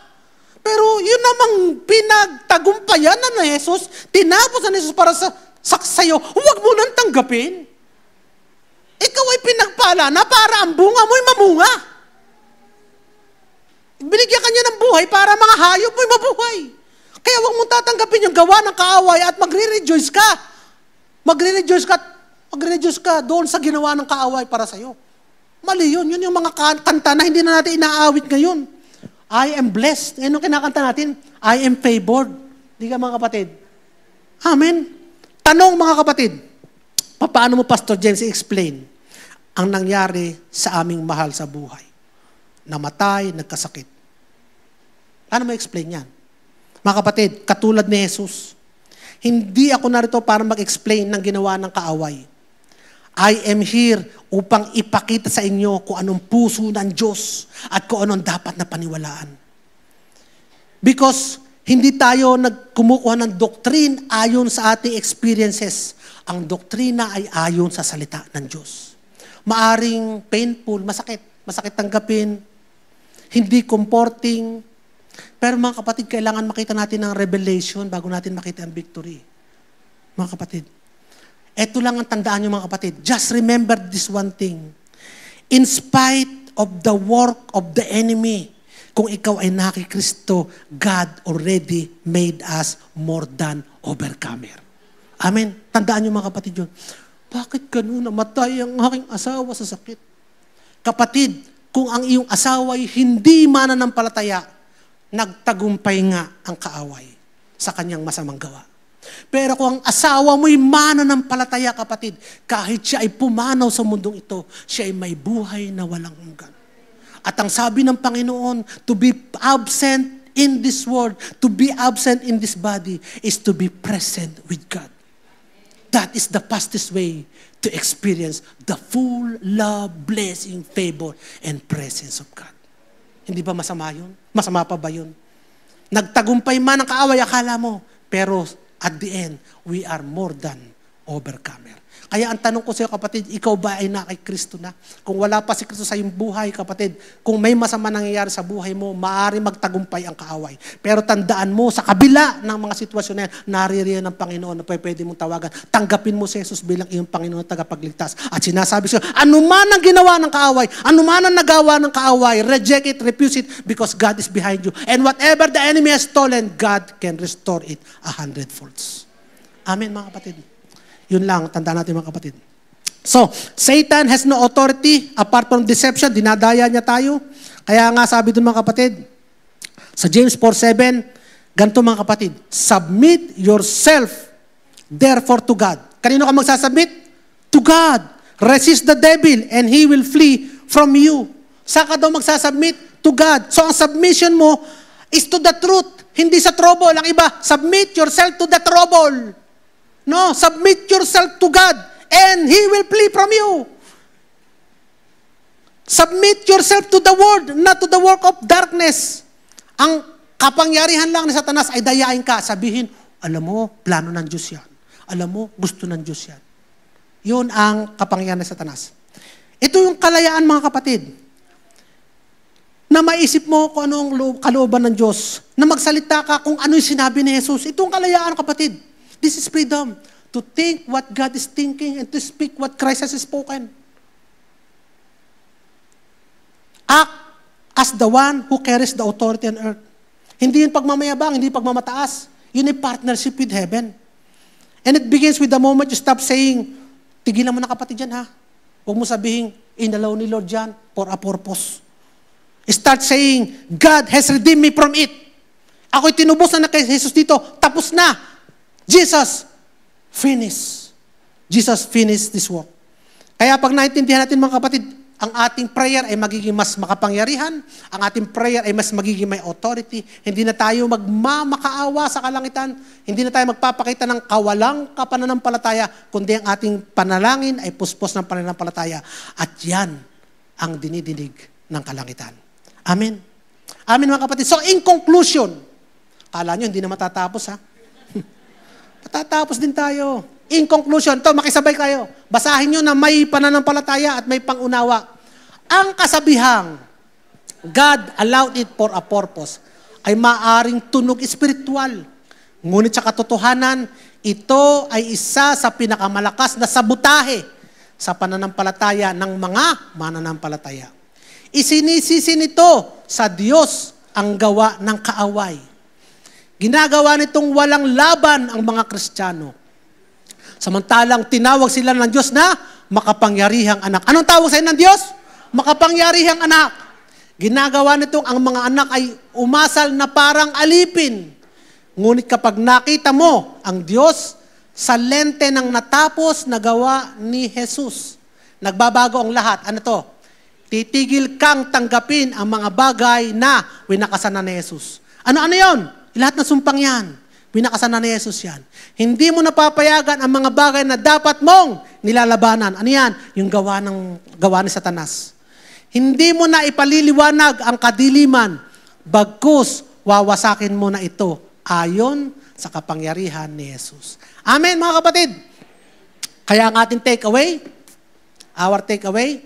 [SPEAKER 2] Pero yun namang pinagtagumpayan na ni Jesus, tinapos na ni Jesus para sa sa'yo, huwag mo nang tanggapin. Ikaw ay pinagpala na para ang bunga mo'y mamunga. Binigyan ka niya ng buhay para mga hayop mo'y mabuhay. Kaya huwag mong tatanggapin yung gawa ng kaaway at magre-rejoice ka. Magre-rejoice ka doon sa ginawa ng kaaway para sa'yo. Mali yun. Yun yung mga kanta na hindi na natin inaawit ngayon. I am blessed. Yan yung kinakanta natin. I am favored. Di ka mga kapatid? Amen. Tanong mga kapatid, paano mo Pastor James i-explain ang nangyari sa aming mahal sa buhay? Namatay, nagkasakit. Paano mo i-explain yan? Mga kapatid, katulad ni Jesus, hindi ako narito para mag-explain ng ginawa ng kaaway. I am here upang ipakita sa inyo kung anong puso ng Diyos at kung anong dapat na paniwalaan. Because hindi tayo kumukuha ng doctrine ayon sa ating experiences. Ang doktrina ay ayon sa salita ng Diyos. Maaring painful, masakit tanggapin, hindi comforting. Pero mga kapatid, kailangan makita natin ang revelation bago natin makita ang victory. Mga kapatid, eto lang ang tandaan nyo mga kapatid. Just remember this one thing. In spite of the work of the enemy, kung ikaw ay nakikristo, God already made us more than overcomer. Amen. Tandaan nyo mga kapatid yun. Bakit ganun namatay ang aking asawa sa sakit? Kapatid, kung ang iyong asawa ay hindi mananampalataya, nagtagumpay nga ang kaaway sa kanyang masamang gawa. Pero kung ang asawa mo'y mananampalataya, kapatid, kahit siya ay pumanaw sa mundong ito, siya ay may buhay na walang hanggan. At ang sabi ng Panginoon, to be absent in this world, to be absent in this body, is to be present with God. That is the fastest way to experience the full love, blessing, favor, and presence of God. Hindi ba masama yun? Masama pa ba yun? Nagtagumpay man ang kaaway, akala mo. Pero at the end, we are more than overcomer. Kaya ang tanong ko sa iyo, kapatid, ikaw ba ay na kay Kristo na? Kung wala pa si Kristo sa iyong buhay, kapatid, kung may masama nangyayari sa buhay mo, maaari magtagumpay ang kaaway. Pero tandaan mo, sa kabila ng mga sitwasyon na yan, naririyan ng Panginoon na pwede mong tawagan. Tanggapin mo si Jesus bilang iyong Panginoon at tagapagligtas. At sinasabi sa iyo, anuman ang ginawa ng kaaway, anuman ang nagawa ng kaaway, reject it, refuse it, because God is behind you. And whatever the enemy has stolen, God can restore it 100-fold. Amen, mga kapatid. Yun lang, tandaan natin mga kapatid. So, Satan has no authority apart from deception. Dinadaya niya tayo. Kaya nga sabi doon mga kapatid, sa James 4:7, ganito mga kapatid, submit yourself therefore to God. Kanino ka magsasubmit? To God. Resist the devil and he will flee from you. Saan ka daw magsasubmit? To God. So ang submission mo is to the truth, hindi sa trouble. Ang iba, submit yourself to the trouble. No, submit yourself to God and he will flee from you. Submit yourself to the word, not to the work of darkness. Ang kapangyarihan lang ni Satanas ay dayain ka, sabihin, alam mo, plano ng Diyos yan. Alam mo, gusto ng Diyos yan. Yun ang kapangyarihan ni Satanas. Ito yung kalayaan, mga kapatid, na maisip mo kung ano ang kalooban ng Diyos, na magsalita ka kung ano yung sinabi ni Jesus. Ito ang kalayaan, kapatid. This is freedom. To think what God is thinking and to speak what Christ has spoken. Act as the one who carries the authority on earth. Hindi yung pagmamayabang, hindi yung pagmamataas. Yun yung partnership with heaven. And it begins with the moment you stop saying, tigilan mo na kapatid yan ha. Huwag mo sabihin, inalaw ni Lord yan for a purpose. Start saying, God has redeemed me from it. Ako'y tinubos na kay Jesus dito. Tapos na. Jesus finished. Jesus finished this work. Kaya pag naintindihan natin mga kapatid, ang ating prayer ay magiging mas makapangyarihan, ang ating prayer ay mas magiging may authority, hindi na tayo magmamakaawa sa kalangitan, hindi na tayo magpapakita ng kawalang kapananampalataya, kundi ang ating panalangin ay puspos ng pananampalataya. At yan ang dinidinig ng kalangitan. Amen. Amen mga kapatid. So in conclusion, kala nyo hindi na matatapos ha? Matatapos din tayo. In conclusion, to makisabay kayo. Basahin nyo na may pananampalataya at may pangunawa. Ang kasabihang, God allowed it for a purpose, ay maaring tunog espiritual. Ngunit sa katotohanan, ito ay isa sa pinakamalakas na sabutahe sa pananampalataya ng mga mananampalataya. Isinisisi nito sa Diyos ang gawa ng kaaway. Ginagawa nitong walang laban ang mga Kristiyano. Samantalang tinawag sila ng Diyos na makapangyarihang anak. Anong tawag sa ng Diyos? Makapangyarihang anak. Ginagawa nitong ang mga anak ay umasal na parang alipin. Ngunit kapag nakita mo ang Diyos sa lente ng natapos na gawa ni Jesus, nagbabago ang lahat. Ano to? Titigil kang tanggapin ang mga bagay na winakasan na ni Jesus. Ano yun? Lahat na sumpang yan. Winakasan na ni Jesus yan. Hindi mo napapayagan ang mga bagay na dapat mong nilalabanan. Ano yan? Yung gawa ni Satanas. Hindi mo na ipaliliwanag ang kadiliman, bagkus wawasakin mo na ito ayon sa kapangyarihan ni Jesus. Amen mga kapatid. Kaya ang ating takeaway, our takeaway,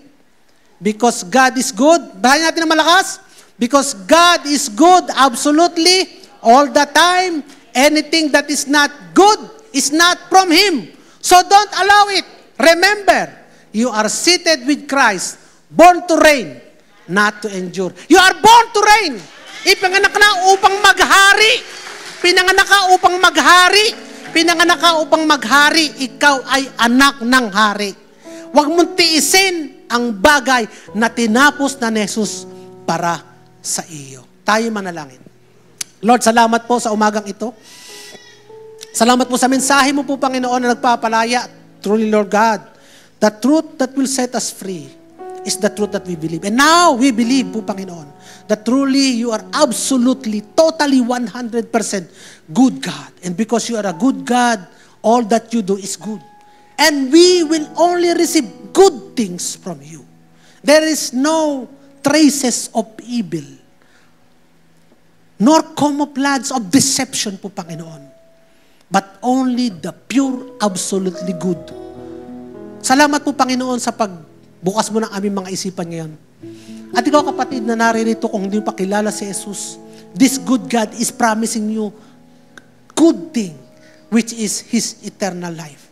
[SPEAKER 2] because God is good, bahayin natin ng malakas, because God is good absolutely all the time. Anything that is not good is not from Him. So don't allow it. Remember, you are seated with Christ, born to reign, not to endure. You are born to reign. Ipinanganak na upang maghari. Pinanganak ka upang maghari. Pinanganak ka upang maghari. Ikaw ay anak ng hari. Huwag mong tiisin ang bagay na tinapos na ni Jesus para sa iyo. Tayo manalangin. Lord, salamat po sa umagang ito. Salamat po sa mensahe mo po, Panginoon, na nagpapalaya. Truly, Lord God, the truth that will set us free is the truth that we believe. And now, we believe po, Panginoon, that truly you are absolutely, totally 100% good God. And because you are a good God, all that you do is good. And we will only receive good things from you. There is no traces of evil, nor camouflage of deception po, Panginoon. But only the pure, absolutely good. Salamat po, Panginoon, sa pagbukas mo ng aming mga isipan ngayon. At ikaw, kapatid, na naririto kung hindi mo pakilala si Jesus, this good God is promising you good thing, which is His eternal life.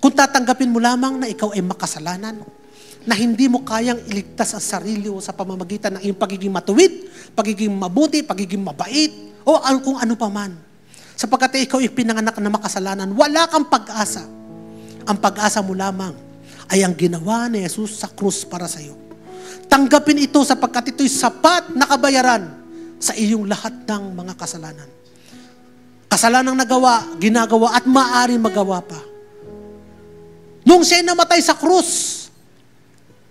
[SPEAKER 2] Kung tatanggapin mo lamang na ikaw ay makasalanan, na hindi mo kayang iligtas ang sarili mo sa pamamagitan ng iyong pagiging matuwid, pagiging mabuti, pagiging mabait, o kung ano pa man. Sapagkat ikaw ipinanganak na makasalanan, wala kang pag-asa. Ang pag-asa mo lamang ay ang ginawa ni Jesus sa krus para sa iyo. Tanggapin ito sapagkat ito'y sapat na kabayaran sa iyong lahat ng mga kasalanan. Kasalanang nagawa, ginagawa, at maaari magawa pa. Nung siya namatay sa krus,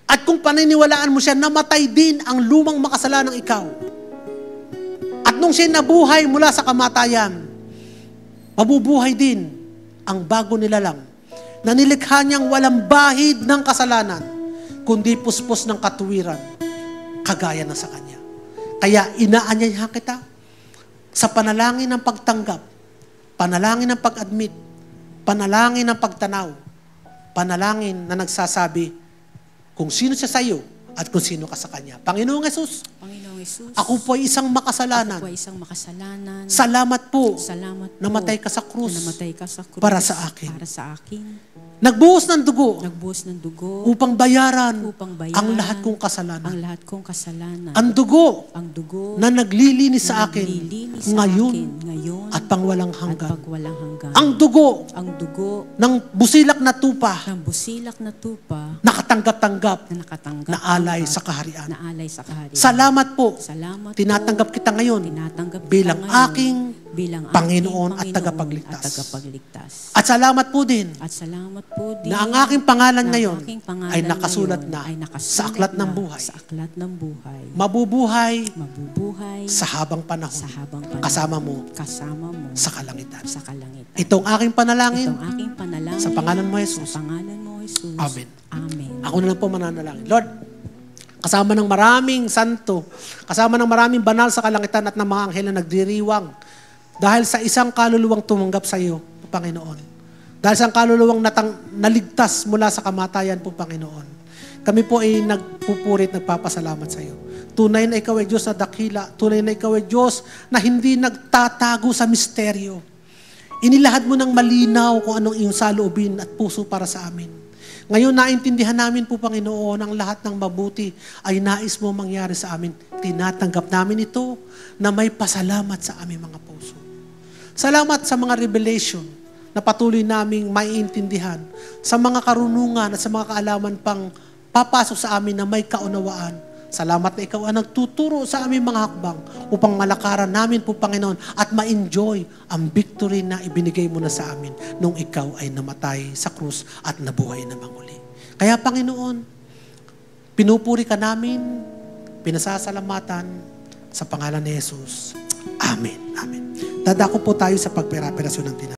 [SPEAKER 2] at kung paniniwalaan mo siya, namatay din ang lumang makasalanang ikaw. At nung siya nabuhay mula sa kamatayan, mabubuhay din ang bago nilalang na nilikha niyang walang bahid ng kasalanan, kundi puspos ng katuwiran, kagaya na sa Kanya. Kaya inaanyayahan kita sa panalangin ng pagtanggap, panalangin ng pag-admit, panalangin ng pagtanaw, panalangin na nagsasabi kung sino siya sa iyo at kung sino ka sa Kanya. Panginoong Jesus, ako po ay isang makasalanan. Salamat po. Namatay ka sa krus. Para sa akin. Nagbuhos ng dugo. Upang bayaran ang lahat kong kasalanan. Ang dugo na naglilinis sa akin ngayon at pangwalang hanggan. Ang dugo ng busilak na tupa nakatanggap-tanggap na alay sa kaharian. Salamat po. Tinatanggap kita ngayon bilang aking Panginoon at tagapagligtas. At salamat po din na ang aking pangalan ngayon ay nakasulat na sa aklat ng buhay. Mabubuhay sa habang panahon kasama mo sa kalangitan. Itong aking panalangin sa pangalan mo, Jesus. Amen. Ako na lang po mananalangin. Lord, kasama ng maraming santo, kasama ng maraming banal sa kalangitan at ng mga anghel na nagdiriwang dahil sa isang kaluluwang tumanggap sa iyo, Panginoon. Dahil sa kaluluwang naligtas mula sa kamatayan po, Panginoon. Kami po ay nagpupurit, nagpapasalamat sa iyo. Tunay na ikaw ay Diyos na dakila. Tunay na ikaw ay Diyos na hindi nagtatago sa misteryo. Inilahad mo ng malinaw kung anong iyong saloobin at puso para sa amin. Ngayon, naintindihan namin po, Panginoon, ang lahat ng mabuti ay nais mo mangyari sa amin. Tinatanggap namin ito na may pasalamat sa aming mga puso. Salamat sa mga revelation na patuloy naming maiintindihan, sa mga karunungan at sa mga kaalaman pang papasok sa amin na may kaunawaan. Salamat na ikaw ang nagtuturo sa aming mga hakbang upang malakaran namin po, Panginoon, at ma-enjoy ang victory na ibinigay mo na sa amin nung ikaw ay namatay sa krus at nabuhay na muli. Kaya, Panginoon, pinupuri ka namin, pinasasalamatan sa pangalan ni Jesus. Amen. Amen. Dadako po tayo sa pagpera-perasyon ng tinapay.